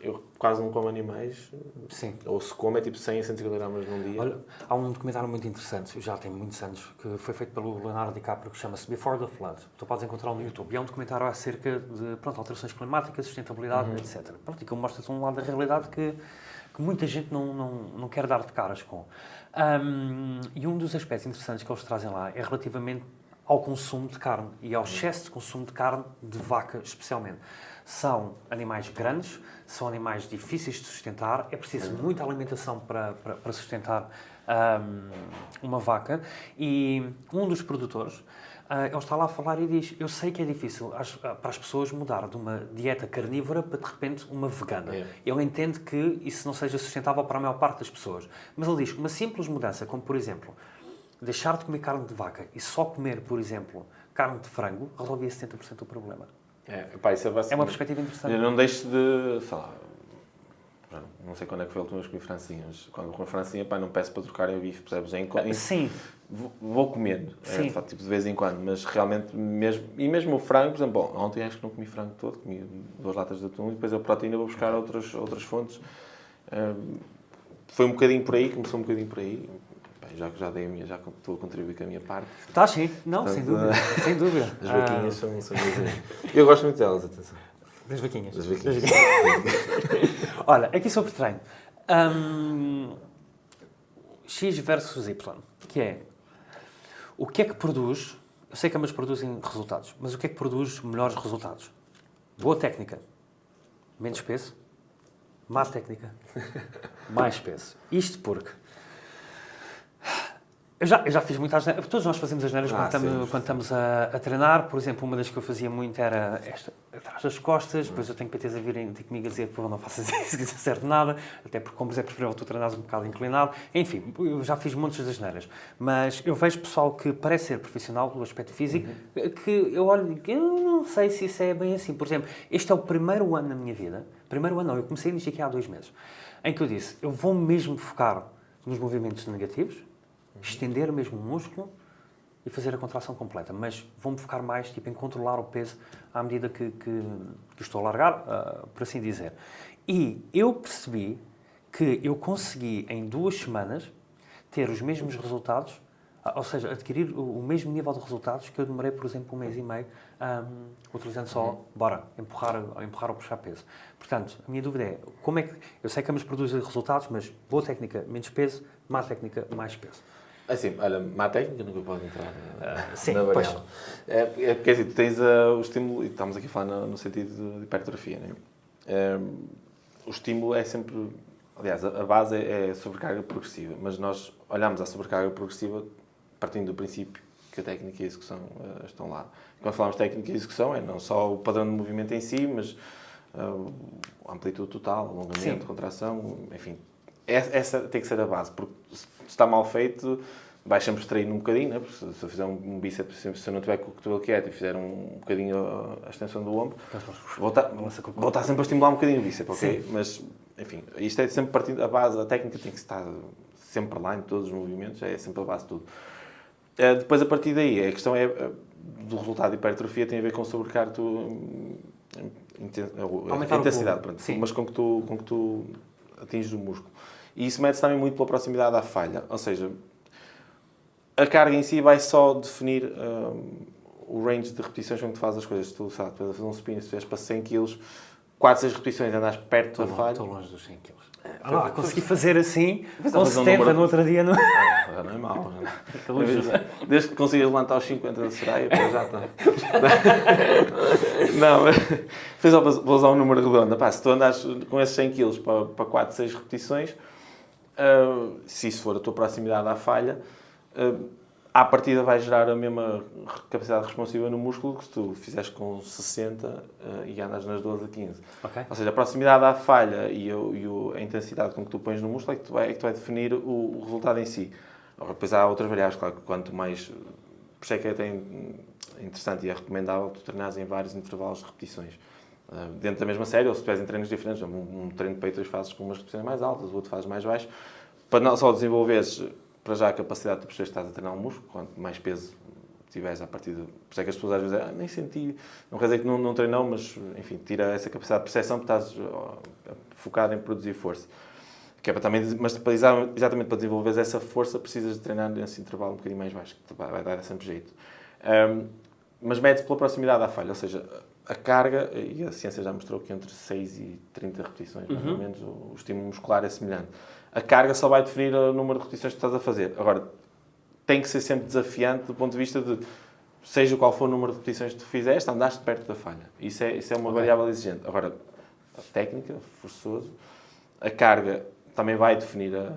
Eu quase não como animais. Sim. Ou se come é tipo 100 a 150 gramas num dia. Olha, há um documentário muito interessante, já tem muitos anos, que foi feito pelo Leonardo DiCaprio, que chama-se Before the Flood. Tu podes encontrá-lo no YouTube. E é um documentário acerca de alterações climáticas, sustentabilidade, etc. Pronto, e que mostra-te um lado da realidade que muita gente não quer dar de caras com. E um dos aspectos interessantes que eles trazem lá é relativamente ao consumo de carne e ao excesso de consumo de carne de vaca, especialmente. São animais grandes, são animais difíceis de sustentar, é preciso muita alimentação para sustentar uma vaca. E um dos produtores, ele está lá a falar e diz, eu sei que é difícil para as pessoas mudar de uma dieta carnívora para, de repente, uma vegana. Ele entende que isso não seja sustentável para a maior parte das pessoas. Mas ele diz, uma simples mudança, como por exemplo, deixar de comer carne de vaca e só comer, por exemplo, carne de frango, resolvia 70% do problema. Isso é uma perspectiva interessante. Eu não deixo de, sei lá, não sei quando é que foi a última vez que comi francinha, mas quando com a francinha, não peço para trocarem o bife, percebes? Sim. Vou comendo, tipo, de vez em quando, mas realmente, mesmo o frango, por exemplo, ontem acho que não comi frango todo, comi 2 latas de atum e depois a proteína vou buscar outras fontes. Foi um bocadinho por aí, começou um bocadinho por aí. Já estou a contribuir com a minha parte. Está sim. Não, portanto, sem dúvida. As vaquinhas são eu gosto muito delas, atenção. Das vaquinhas. Das vaquinhas. Olha, aqui sobre treino. X versus Y, que é o que é que produz, eu sei que ambas produzem resultados, mas o que é que produz melhores resultados? Boa técnica, menos peso, má técnica, mais peso. Isto porque eu já fiz muitas asneiras. Todos nós fazemos asneiras quando estamos a treinar. Por exemplo, uma das que eu fazia muito era esta, atrás das costas. Depois eu tenho PTs a virem ter comigo a dizer, por favor, não faças isso, que não serve de nada. Até porque, como é preferível, tu treinares um bocado inclinado. Enfim, eu já fiz muitas das asneiras. Mas eu vejo pessoal que parece ser profissional do aspecto físico, que eu olho e digo, eu não sei se isso é bem assim. Por exemplo, este é o primeiro ano na minha vida. Primeiro ano não, eu comecei a nisto aqui há 2 meses. Em que eu disse, eu vou mesmo focar nos movimentos negativos, estender mesmo o músculo e fazer a contração completa. Mas vou-me focar mais em controlar o peso à medida que estou a largar, por assim dizer. E eu percebi que eu consegui, em 2 semanas, ter os mesmos resultados, ou seja, adquirir o mesmo nível de resultados que eu demorei, por exemplo, 1 mês e meio, utilizando só, empurrar ou puxar peso. Portanto, a minha dúvida é, como é que... Eu sei que ambos produzem resultados, mas boa técnica, menos peso, má técnica, mais peso. Assim, olha, má técnica nunca pode entrar na variável. Porque assim, tu tens o estímulo, e estamos aqui a falar no sentido de hipertrofia, não é? O estímulo é sempre... Aliás, a base é sobrecarga progressiva, mas nós olhamos a sobrecarga progressiva partindo do princípio que a técnica e a execução estão lá. Quando falamos de técnica e execução, é não só o padrão de movimento em si, mas a amplitude total, alongamento, contração, enfim. Essa tem que ser a base, porque se está mal feito, vais sempre extrair um bocadinho, né? Se eu fizer um bíceps, se eu não tiver com o cotovelo quieto e fizer um bocadinho a extensão do ombro, vou estar sempre a estimular um bocadinho o bíceps, ok? Mas enfim, isto é sempre partindo, a base, a técnica tem que estar sempre lá em todos os movimentos, é sempre a base de tudo. Depois, a partir daí, a questão do resultado de hipertrofia tem a ver com sobrecarga a intensidade, mas com que tu atinges o músculo. E isso mede-se também muito pela proximidade à falha. Ou seja, a carga em si vai só definir o range de repetições com que tu fazes as coisas. Se tu sabes, tu vais fazer um spin, se estiveres para 100 kg, 4, 6 repetições andas perto da falha. Estou longe dos 100 kg. Consegui fazer assim, com 70 no outro dia. Não é mau. Desde que consigas levantar os 50 da sereia, já está. Não, mas vou usar um número redondo. Se tu andas com esses 100 kg para 4, 6 repetições, se isso for a tua proximidade à falha, à partida vai gerar a mesma capacidade responsiva no músculo que se tu fizeres com 60 e andas nas 12 a 15. Okay. Ou seja, a proximidade à falha e a intensidade com que tu pões no músculo é que tu vai definir o resultado em si. Agora, depois há outras variáveis, claro que quanto mais... Por isso é que é até interessante e é recomendável tu treinares em vários intervalos de repetições. Dentro da mesma série, ou se tu estiveres em treinos diferentes, um treino de peito fazes com umas repetições mais altas, o outro fazes mais baixo, para não só desenvolveres para já a capacidade de perceber que estás a treinar um músculo, quanto mais peso tiveres a partir de... Por isso é que as pessoas às vezes dizem, nem senti, não quer dizer que não treinou, mas enfim, tira essa capacidade de percepção porque estás focado em produzir força. Que é para também, mas exatamente para desenvolveres essa força precisas de treinar nesse intervalo um bocadinho mais baixo, que vai dar sempre jeito. Mas mede-se pela proximidade à falha, ou seja, a carga, e a ciência já mostrou que entre 6 e 30 repetições, mais ou menos, o estímulo muscular é semelhante. A carga só vai definir o número de repetições que estás a fazer. Agora, tem que ser sempre desafiante do ponto de vista de, seja qual for o número de repetições que tu fizeste, andaste perto da falha. Isso é uma variável exigente. Agora, a técnica, forçoso, a carga também vai definir a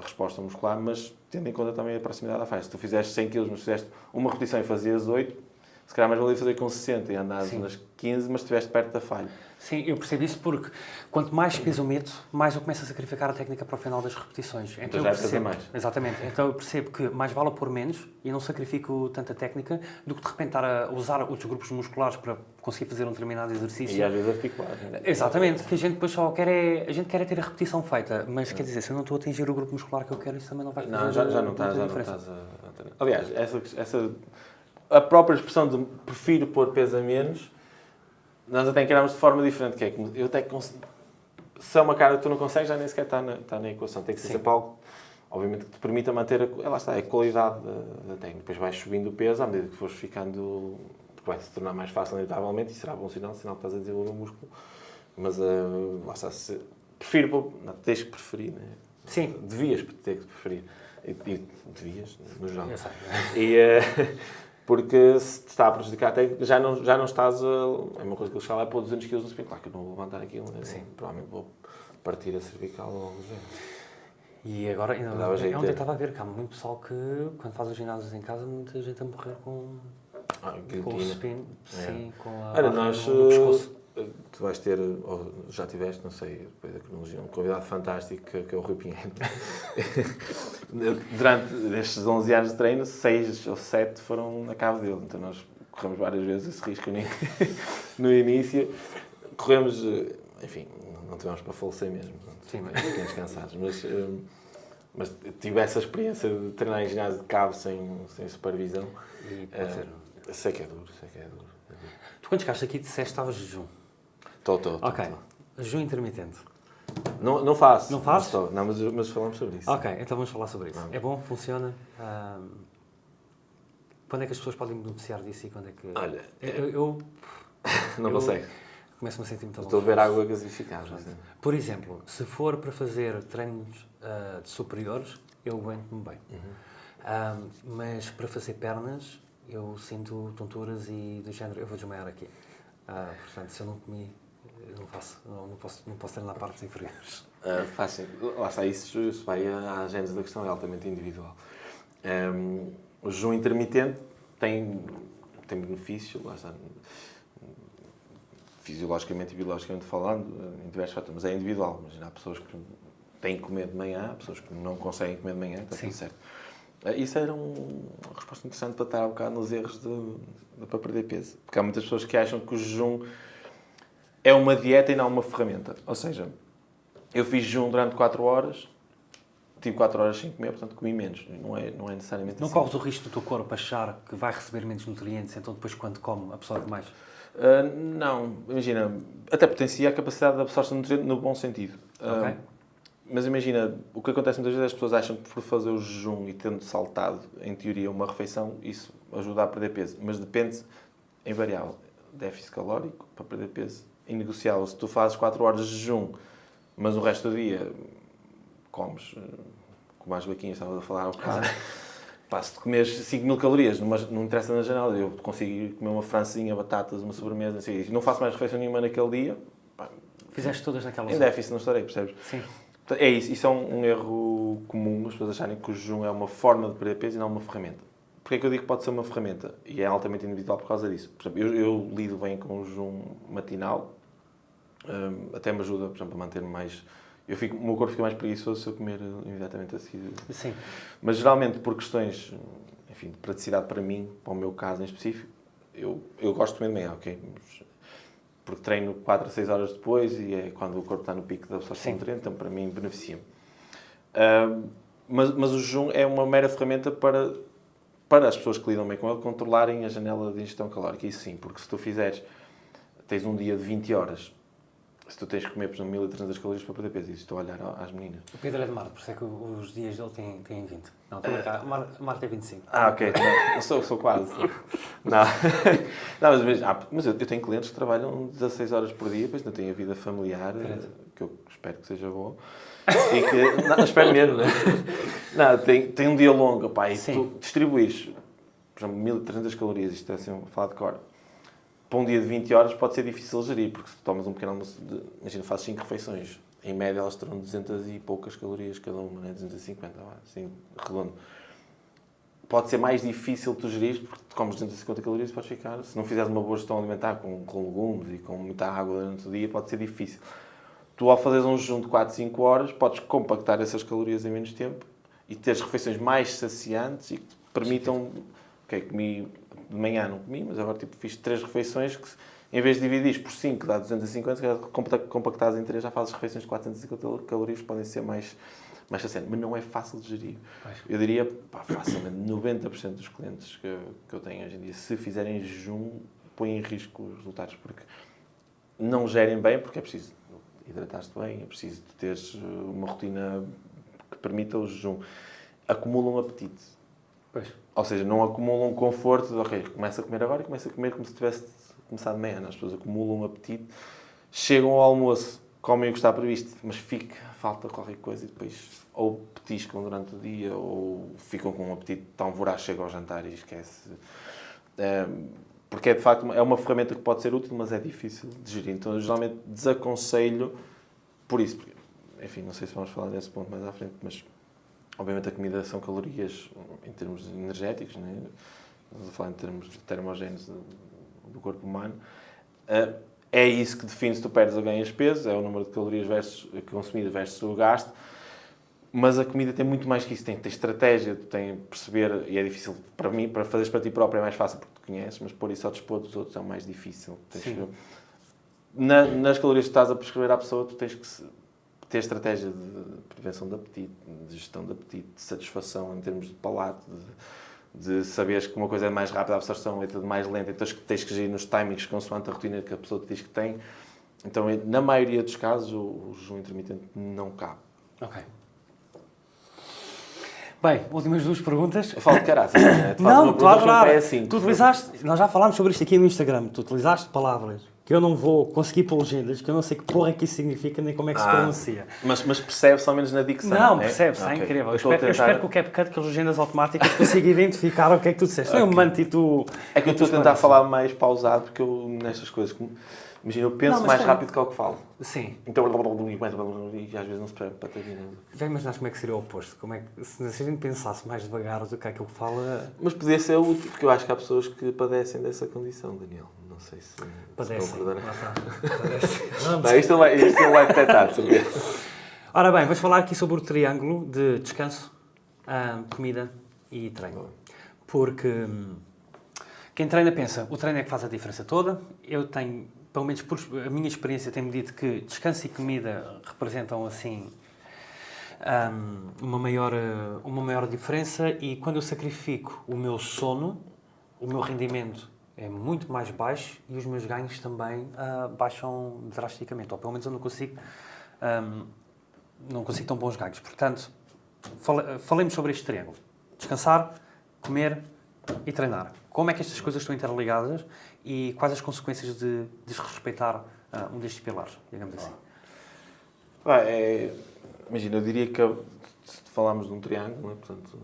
resposta muscular, mas tendo em conta também a proximidade à falha. Se tu fizeste 100 kg, mas fizeste uma repetição e fazias 8, se calhar mais valia fazer com 60 e andares nas 15, mas estiveste perto da falha. Sim, eu percebo isso porque quanto mais peso eu meto, mais eu começo a sacrificar a técnica para o final das repetições. Então já é mais. Exatamente. Então eu percebo que mais vale pôr menos e não sacrifico tanta técnica do que de repente estar a usar outros grupos musculares para conseguir fazer um determinado exercício. E às vezes articular. Exatamente, que a gente depois só quer é... A gente quer é ter a repetição feita, mas quer dizer, se eu não estou a atingir o grupo muscular que eu quero, isso também não vai fazer já não estás a... Aliás, a própria expressão de prefiro pôr peso a menos, nós até encaramos de forma diferente, que é que eu até que se é uma carga que tu não consegues, já nem sequer está na equação. Tem que ser sempre algo, obviamente, que te permita manter a qualidade da técnica. Depois vais subindo o peso à medida que fores ficando... Porque vai se tornar mais fácil, inevitavelmente, e será bom sinal que estás a desenvolver o músculo. Mas, lá está, prefiro... Não, tens que preferir, né? Sim. Devias ter que preferir. E devias, no geral. Eu sei. Porque se te está a prejudicar a técnica, já não estás a... É uma coisa que eles falam, é pôr 200 kg no spin. Claro que eu não vou levantar aquilo, né? Sim. Provavelmente vou partir a cervical ou algo do género. E agora, ontem estava a ver que há muito pessoal que, quando faz os ginásios em casa, muita gente a morrer com o spin, sim, com a no pescoço. Tu vais ter, ou já tiveste, não sei, depois da cronologia, um convidado fantástico que é o Rui Pinheiro. Durante estes 11 anos de treino, 6 ou 7 foram na cave dele. Então nós corremos várias vezes esse risco no início. Corremos, enfim, não tivemos para falecer mesmo. Sim, pequenos cansados. Mas tive essa experiência de treinar em ginásio de cabo sem supervisão. E sei que é duro. Tu quando chegaste aqui disseste que estavas de jejum. Estou. Ok. Jejum intermitente. Não faço. Não fazes? Não, mas falamos sobre isso. Ok, então vamos falar sobre isso. Vamos. É bom? Funciona? Quando é que as pessoas podem beneficiar disso e quando é que... Olha, eu não consegue. Começo-me a sentir muito Estou a ver água gasificada. Por exemplo, se for para fazer treinos de superiores, eu aguento-me bem. Mas para fazer pernas, eu sinto tonturas e do género, eu vou desmaiar aqui. Portanto, se eu não comi, eu não posso treinar partes inferiores. Faz sentido. Lá está, isso vai à gênese da questão, é altamente individual. O jejum intermitente tem benefício, lá está, fisiologicamente e biologicamente falando, em diversos fatores, mas é individual. Imagina, há pessoas que têm que comer de manhã, há pessoas que não conseguem comer de manhã, está tudo certo. Isso era uma resposta interessante para estar um bocado nos erros para perder peso. Porque há muitas pessoas que acham que o jejum é uma dieta e não uma ferramenta. Ou seja, Eu fiz jejum durante 4 horas, tive 4 horas sem comer, portanto comi menos. Não é necessariamente Não assim. corres o risco do teu corpo achar que vai receber menos nutrientes, então depois quando come absorve mais? Não, imagina, até potencia a capacidade de absorção de nutriente no bom sentido. Ok. Mas imagina, o que acontece muitas vezes é as pessoas acham que por fazer o jejum e tendo saltado, em teoria, uma refeição, isso ajuda a perder peso. Mas depende, é invariável. Déficit calórico para perder peso inegociável. Se tu fazes 4 horas de jejum, mas o resto do dia comes, como as vaquinhas estavas a falar há bocado, pá, se tu comes 5.000 calorias, não interessa na janela, eu consigo ir comer uma francesinha, batatas, uma sobremesa, assim, não faço mais refeição nenhuma naquele dia, pá, Fizeste todas naquela em déficit não estarei, percebes? Sim. É isso, isso é um erro comum, as pessoas acharem que o jejum é uma forma de perder peso e não uma ferramenta. Porquê é que eu digo que pode ser uma ferramenta? E é altamente individual por causa disso. Por exemplo, eu lido bem com o jejum matinal, até me ajuda, por exemplo, a manter-me mais... o meu corpo fica mais preguiçoso se eu comer imediatamente a seguir. Sim. Mas geralmente por questões, enfim, de praticidade para mim, para o meu caso em específico, eu gosto de comer de manhã, ok? Porque treino 4 a 6 horas depois e é quando o corpo está no pico da absorção de nutriente, então para mim beneficia-me. Mas o jejum é uma mera ferramenta para as pessoas que lidam bem com ele controlarem a janela de ingestão calórica. Isso sim, porque se tu tens um dia de 20 horas, se tu tens que comer, por exemplo, 1.300 calorias para perder peso, isso estou a olhar às meninas. O Pedro é de Marte, por isso é que os dias dele têm 20. Não, estou a brincar. Marte tem 25. Ok. Não, eu sou quase. Não, não mas eu tenho clientes que trabalham 16 horas por dia, depois não têm a vida familiar, que eu espero que seja boa. E que, não, espero mesmo, né? Não, tem um dia longo, pá, e tu distribuís, por exemplo, 1.300 calorias, isto é assim, a falar de cor, para um dia de 20 horas pode ser difícil gerir, porque se tu tomas um pequeno almoço, imagina, fazes 5 refeições, em média elas terão 200 e poucas calorias cada uma, né? 250, assim, redondo. Pode ser mais difícil tu gerir, porque tu comes 250 calorias e podes ficar, se não fizeres uma boa gestão alimentar com legumes e com muita água durante o dia, pode ser difícil. Tu, ao fazeres um jejum de 4, 5 horas, podes compactar essas calorias em menos tempo e teres refeições mais saciantes e que te permitam... Ok, comi de manhã, não comi, mas agora tipo, fiz 3 refeições que, em vez de dividir por 5, dá 250, se compactares em 3, já fazes refeições de 450 calorias que podem ser mais saciantes. Mas não é fácil de gerir. Eu diria, facilmente, 90% dos clientes que eu tenho hoje em dia, se fizerem jejum, põem em risco os resultados, porque não gerem bem, porque é preciso hidratar-te bem, é preciso teres uma rotina que permita o jejum. Acumulam apetite. Pois. Ou seja, não acumulam conforto de, ok, começa a comer agora e começa a comer como se tivesse começado de manhã. As pessoas acumulam apetite, chegam ao almoço, comem o que está previsto, mas falta qualquer coisa e depois ou petiscam durante o dia ou ficam com um apetite tão voraz, chega ao jantar e esquece. Porque é de facto uma ferramenta que pode ser útil, mas é difícil de gerir. Então eu geralmente desaconselho por isso. Porque, enfim, não sei se vamos falar desse ponto mais à frente, mas obviamente a comida são calorias em termos energéticos, né? Estamos a falar em termos de termogénese do corpo humano. É isso que define se tu perdes ou ganhas peso, é o número de calorias consumidas versus o gasto. Mas a comida tem muito mais que isso. Tem estratégia, tem perceber, e é difícil para mim, para fazeres para ti próprio é mais fácil porque tu conheces, mas pôr isso ao dispor dos outros é o mais difícil. Nas calorias que estás a prescrever à pessoa, tu tens que ter estratégia de prevenção de apetite, de gestão de apetite, de satisfação em termos de palato, de saberes que uma coisa é mais rápida a absorção e tudo mais lenta, então tens que gerir nos timings consoante a rotina que a pessoa te diz que tem. Então, na maioria dos casos, o jejum intermitente não cabe. Ok. Bem, últimas 2 perguntas. Eu falo de caraças, né? Não, estou a adorar. É assim. Tu utilizaste, nós já falámos sobre isto aqui no Instagram, tu utilizaste palavras que eu não vou conseguir pôr legendas, que eu não sei que porra é que isso significa, nem como é que se pronuncia. Mas percebe-se ao menos na dicção, não, percebe-se, é incrível. Eu espero que o CapCut, que as legendas automáticas, consiga identificar o que é que tu disseste. Não é um manto e tu... É que eu estou a tentar falar mais pausado, porque eu, nestas coisas, imagina, eu penso mais rápido que o que falo. Sim. Então, e às vezes não se percebe para ter vindo. Já imaginaste como é que seria o oposto? Como é que, se a gente pensasse mais devagar do que aquilo que fala... Mas podia ser útil, porque eu acho que há pessoas que padecem dessa condição, Daniel. Não sei se... Padecem. Não, isto ele vai detectar, sabe? Ora bem, vamos falar aqui sobre o triângulo de descanso, comida e treino. Porque quem treina pensa, o treino é que faz a diferença toda. Eu tenho pelo menos por a minha experiência, tem-me dito que descanso e comida representam, assim, uma maior diferença, e quando eu sacrifico o meu sono, o meu rendimento é muito mais baixo e os meus ganhos também baixam drasticamente, ou pelo menos eu não consigo tão bons ganhos. Portanto, falemos sobre este triângulo: descansar, comer e treinar. Como é que estas coisas estão interligadas e quais as consequências de desrespeitar um destes pilares, digamos assim? Imagina, eu diria que se falarmos de um triângulo, né, portanto,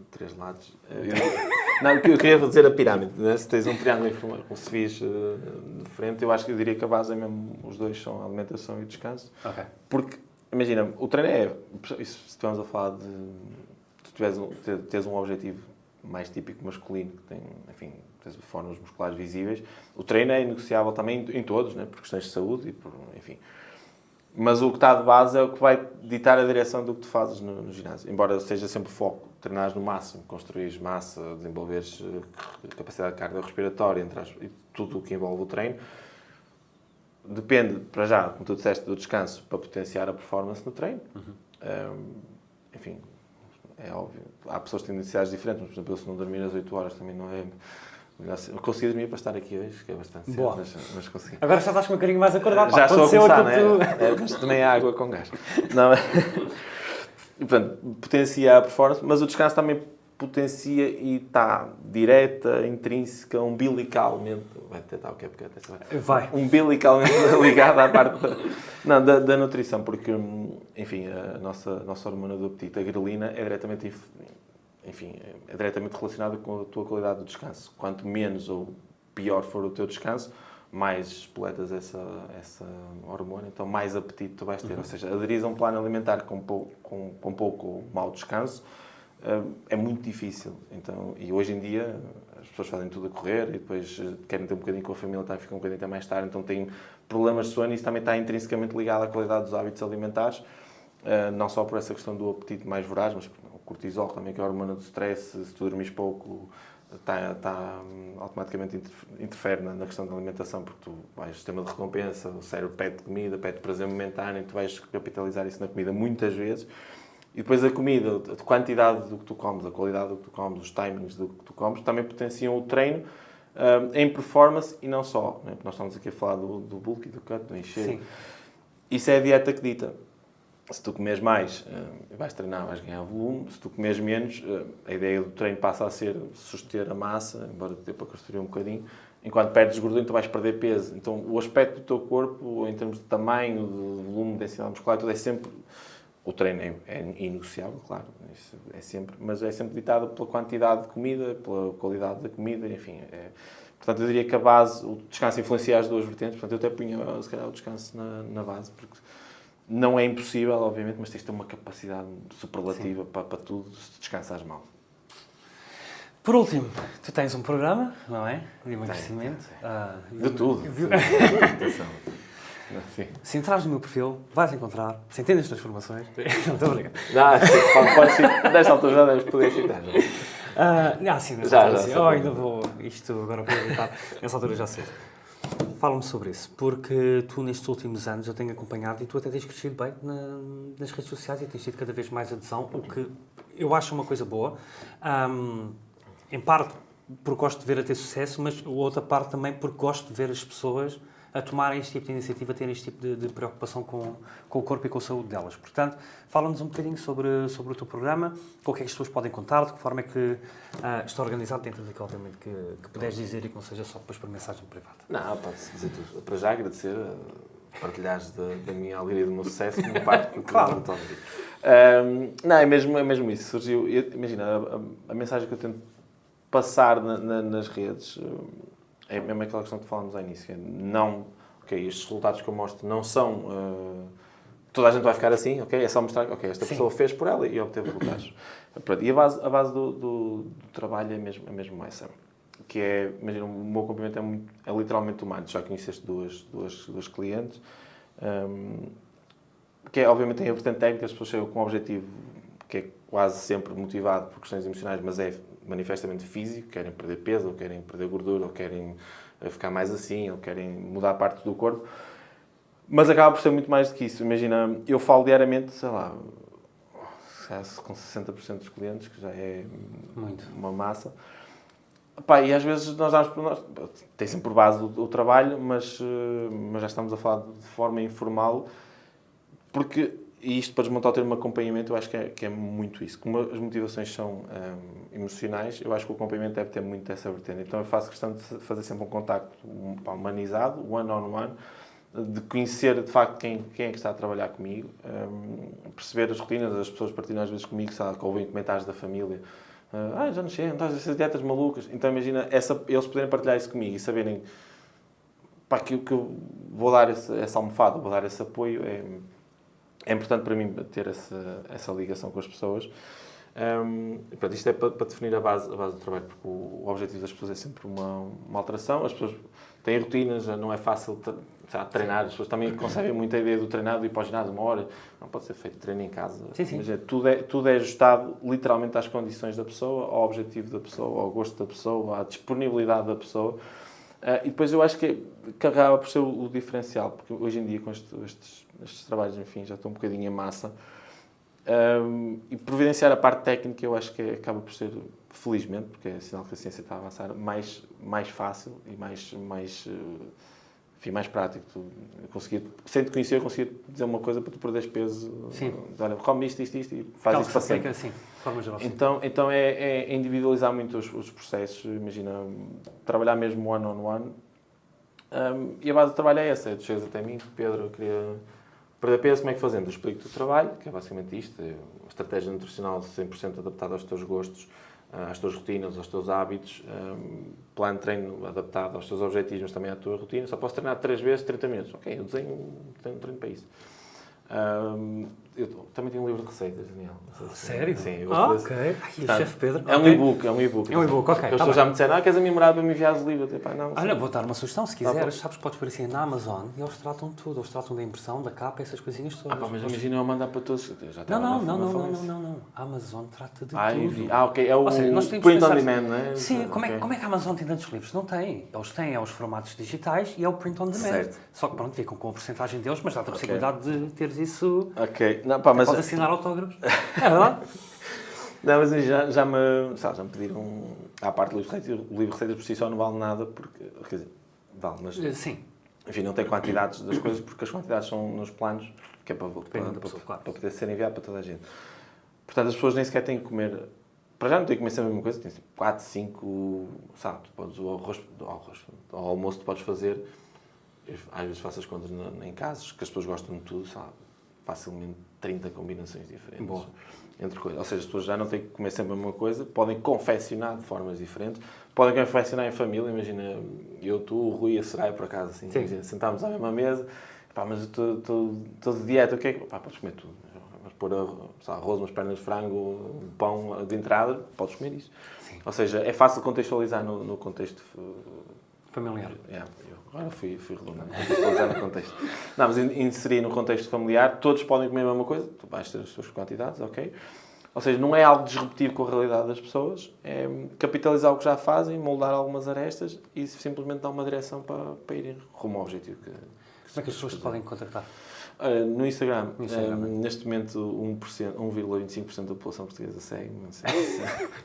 três lados. Não, eu queria dizer a pirâmide. Né? Se tens um triângulo com civis de frente, eu acho que eu diria que a base é mesmo, os dois são a alimentação e o descanso. Okay. Porque, imagina, o treino se estivermos a falar de tu teres um objetivo mais típico masculino, que tem, enfim, tens fórmulas musculares visíveis, o treino é negociável também em todos, né? Por questões de saúde e por, enfim. Mas o que está de base é o que vai ditar a direção do que tu fazes no ginásio. Embora seja sempre foco, treinares no máximo, construires massa, desenvolveres capacidade cardiorrespiratória e tudo o que envolve o treino, depende, para já, como tu disseste, do descanso para potenciar a performance no treino. Enfim, é óbvio. Há pessoas que têm necessidades diferentes, mas, por exemplo, eu, se não dormir às 8 horas também não é... Eu consegui dormir para estar aqui hoje, que é bastante cedo, mas consegui. Agora já estás com um bocadinho mais acordado. Já estou a começar, não é? Mas também há água com gás. Não, e, portanto, potencia a performance, mas o descanso também potencia e está direta, intrínseca, umbilicalmente... Vai tentar o que é porque vai. Umbilicalmente ligada à parte da nutrição, porque, enfim, a nossa hormona do apetite, a grelina, é diretamente... Enfim, é diretamente relacionada com a tua qualidade do descanso. Quanto menos ou pior for o teu descanso, mais espoletas essa hormona, então mais apetite tu vais ter. Ou seja, aderir a um plano alimentar com pouco ou mau descanso é muito difícil. Então, e hoje em dia as pessoas fazem tudo a correr e depois querem ter um bocadinho com a família, também ficam um bocadinho até mais tarde, então têm problemas de sono, e isso também está intrinsecamente ligado à qualidade dos hábitos alimentares, não só por essa questão do apetite mais voraz, mas o cortisol também, que é a hormona do stress. Se tu dormires pouco, automaticamente interfere na questão da alimentação, porque tu vais ao sistema de recompensa, o cérebro pede comida, pede prazer momentâneo, e tu vais capitalizar isso na comida muitas vezes. E depois a comida, a quantidade do que tu comes, a qualidade do que tu comes, os timings do que tu comes, também potenciam o treino em performance, e não só. Né? Nós estamos aqui a falar do bulk, do cut, do encher. Isso é a dieta que dita. Se tu comes mais, vais treinar, vais ganhar volume. Se tu comes menos, a ideia do treino passa a ser suster a massa, embora dê para construir um bocadinho. Enquanto perdes gordura, tu vais perder peso. Então, o aspecto do teu corpo, em termos de tamanho, de volume, de densidade muscular, tudo é sempre... O treino é inegociável, claro, isso é sempre, mas é sempre ditado pela quantidade de comida, pela qualidade da comida, enfim. Portanto, eu diria que a base, o descanso influencia as duas vertentes. Portanto, eu até punha, se calhar, o descanso na base, porque... Não é impossível, obviamente, mas tens de ter uma capacidade superlativa para tudo, se descansares mal. Por último, tu tens um programa, não é? De emagrecimento. De tudo. Se entrares no meu perfil, vais encontrar centenas de transformações. Não, estou a brincar. Pode ser, desta altura já deves poder citar. Sim, já. Ainda vou, isto agora para evitar, nessa altura já sei. Fala-me sobre isso, porque tu nestes últimos anos eu tenho acompanhado e tu até tens crescido bem nas redes sociais e tens tido cada vez mais adesão, o que eu acho uma coisa boa. Em parte porque gosto de ver a ter sucesso, mas a outra parte também porque gosto de ver as pessoas a tomarem este tipo de iniciativa, a terem este tipo de preocupação com o corpo e com a saúde delas. Portanto, fala-nos um bocadinho sobre o teu programa, com o que é que as pessoas podem contar, de que forma é que está organizado, dentro daquilo, obviamente, que puderes dizer e que não seja só depois por mensagem privada. Não, pode-se dizer tudo. Para já agradecer, partilhares da minha alegria e do meu sucesso, como parte do claro. Não, é mesmo isso. Surgiu, imagina, a mensagem que eu tento passar nas redes... É mesmo aquela questão que falámos ao início. Estes resultados que eu mostro não são... toda a gente vai ficar assim, ok? É só mostrar que esta pessoa fez por ela e obteve resultados. E a base do trabalho é mesmo essa. Que é, imagina, o meu acompanhamento é literalmente humano. Já conheceste duas clientes. Que é, obviamente, tem a vertente técnica, as pessoas chegam com um objetivo que é quase sempre motivado por questões emocionais, mas é manifestamente físico, querem perder peso, ou querem perder gordura, ou querem ficar mais assim, ou querem mudar parte do corpo. Mas acaba por ser muito mais do que isso. Imagina, eu falo diariamente, sei lá, com 60% dos clientes, que já é Muito. uma massa. Pá, e às vezes nós damos por nós, tem sempre por base o trabalho, mas já estamos a falar de forma informal, porque, e isto para desmontar o termo acompanhamento, eu acho que é muito isso. Como as motivações são emocionais, eu acho que o acompanhamento deve ter muito dessa vertente. Então eu faço questão de fazer sempre um contacto humanizado, one-on-one, de conhecer de facto quem é que está a trabalhar comigo, perceber as rotinas, as pessoas partilham às vezes comigo, sabe, que ouvem comentários da família. Já não sei, estás essas dietas malucas. Então imagina, eles poderem partilhar isso comigo e saberem que eu vou dar essa almofada, vou dar esse apoio, é importante para mim ter essa ligação com as pessoas. Pronto, isto é para definir a base do trabalho, porque o objetivo das pessoas é sempre uma alteração. As pessoas têm rotinas, não é fácil treinar. As pessoas também concebem muita ideia do treinado e ir para o ginásio 1 hora. Não pode ser feito treino em casa. Sim. Mas tudo é ajustado literalmente às condições da pessoa, ao objetivo da pessoa, ao gosto da pessoa, à disponibilidade da pessoa. E depois eu acho que acaba por ser o diferencial, porque hoje em dia com estes trabalhos, enfim, já estou um bocadinho em massa. E providenciar a parte técnica eu acho que acaba por ser, felizmente, porque é sinal que a ciência está a avançar, mais fácil e mais prático. Sem te conhecer, eu conseguia dizer uma coisa para tu perderes peso. Sim. Olha, come isto e faz isto para sempre. Sim, de forma geral. Então é individualizar muito os processos. Imagina, trabalhar mesmo one-on-one. E a base do trabalho é essa. Tu chegas até mim, Pedro, eu queria perder peso, como é que fazemos? Eu explico-te o trabalho, que é basicamente isto. É uma estratégia nutricional 100% adaptada aos teus gostos, às tuas rotinas, aos teus hábitos, plano de treino adaptado aos teus objetivos, mas também à tua rotina. Só posso treinar 3 vezes, 30 minutos. Ok, eu desenho um treino para isso. Eu também tenho um livro de receitas, Daniel. Sério? Sim. Ok. Chefe Pedro. É um e-book. É um e-book, ok. As pessoas já me disseram, queres a minha morada para me enviar os livros? Eu digo, não. Olha, vou dar uma sugestão, se quiseres. Sabes que podes pôr assim na Amazon e eles tratam de tudo. Eles tratam da impressão, da capa, essas coisinhas todas. Mas imagina eu mandar para todos. Não. A Amazon trata de tudo. Ok. É o seja, nós temos print que on pensar... demand, não é? Sim, como é que a Amazon tem tantos livros? Não tem. Eles têm os formatos digitais e é o print on demand. Certo. Só que pronto, ficam com a porcentagem deles, mas dá-te a possibilidade de teres isso... Ok. Mas... Podes assinar autógrafos. É verdade? Não, mas já me pediram, à parte do livro de receitas, o livro de receitas por si só não vale nada, porque, quer dizer, vale, mas, Sim. enfim, não tem quantidades das coisas, porque as quantidades são nos planos, que é para poder ser enviado para toda a gente. Portanto, as pessoas nem sequer têm que comer, para já não têm que comer sempre a mesma coisa, tem 4, 5, sabe, tu podes, ao almoço tu podes fazer, às vezes faço as contas em casos, que as pessoas gostam de tudo, sabe, facilmente 30 combinações diferentes. Boa. Entre coisas. Ou seja, as pessoas já não têm que comer sempre a mesma coisa, podem confeccionar de formas diferentes, podem confeccionar em família, imagina, eu, tu, o Rui e a Soraya, por acaso, assim, imagina, sentámos à mesma mesa, mas eu estou de dieta, o que é que... podes comer tudo. Vamos pôr arroz, umas pernas de frango, um pão de entrada, podes comer isso. Sim. Ou seja, é fácil contextualizar no contexto... Familiar. Agora fui redundante, contextualizar no contexto. Não, mas inserir no contexto familiar, todos podem comer a mesma coisa, tu vais ter as suas quantidades, ok? Ou seja, não é algo disruptivo com a realidade das pessoas, é capitalizar o que já fazem, moldar algumas arestas e simplesmente dar uma direção para irem rumo ao objetivo que... Como é que as pessoas te podem contactar? No Instagram, neste momento 1,25% da população portuguesa segue. Não sei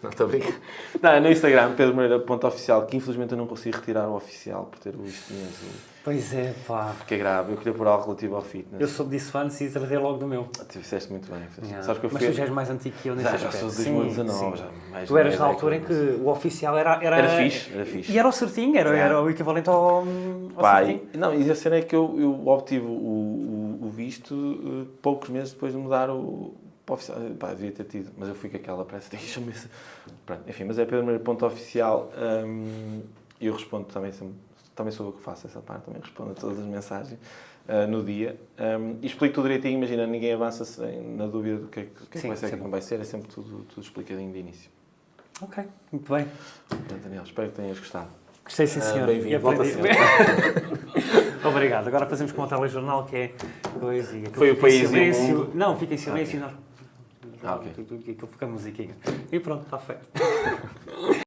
não, estou a brincar. Não, no Instagram, pedromoreira.oficial, que infelizmente eu não consigo retirar o oficial por ter o isto mesmo. Pois é, pá. Fiquei grave. Eu queria pôr algo relativo ao fitness. Eu soube disso antes e tratei logo do meu. Tu fizeste muito bem. Sabes que mas tu já és mais antigo que eu nesse aspecto. Já sou de 2019. Tu eras na altura em que o oficial era fixe. E era o certinho, era o equivalente ao certinho. E a cena é que eu obtive o visto poucos meses depois de mudar o oficial. Devia ter tido, mas eu fui com aquela pressa. Enfim, mas é pedromoreira.oficial e eu respondo também sou eu que faço essa parte, também respondo a todas as mensagens no dia. E explico tudo direitinho, imagina, ninguém avança na dúvida do que é que vai ser, o que não vai ser, é sempre tudo explicadinho de início. Ok, muito bem. Então, Daniel, espero que tenhas gostado. Gostei, sim, senhor. Bem-vindo, volta sempre. Obrigado. Agora fazemos como o telejornal, que é... Foi o país e o mundo. Não, fica em silêncio e nós... aquilo fica musiquinha. E pronto, está feito.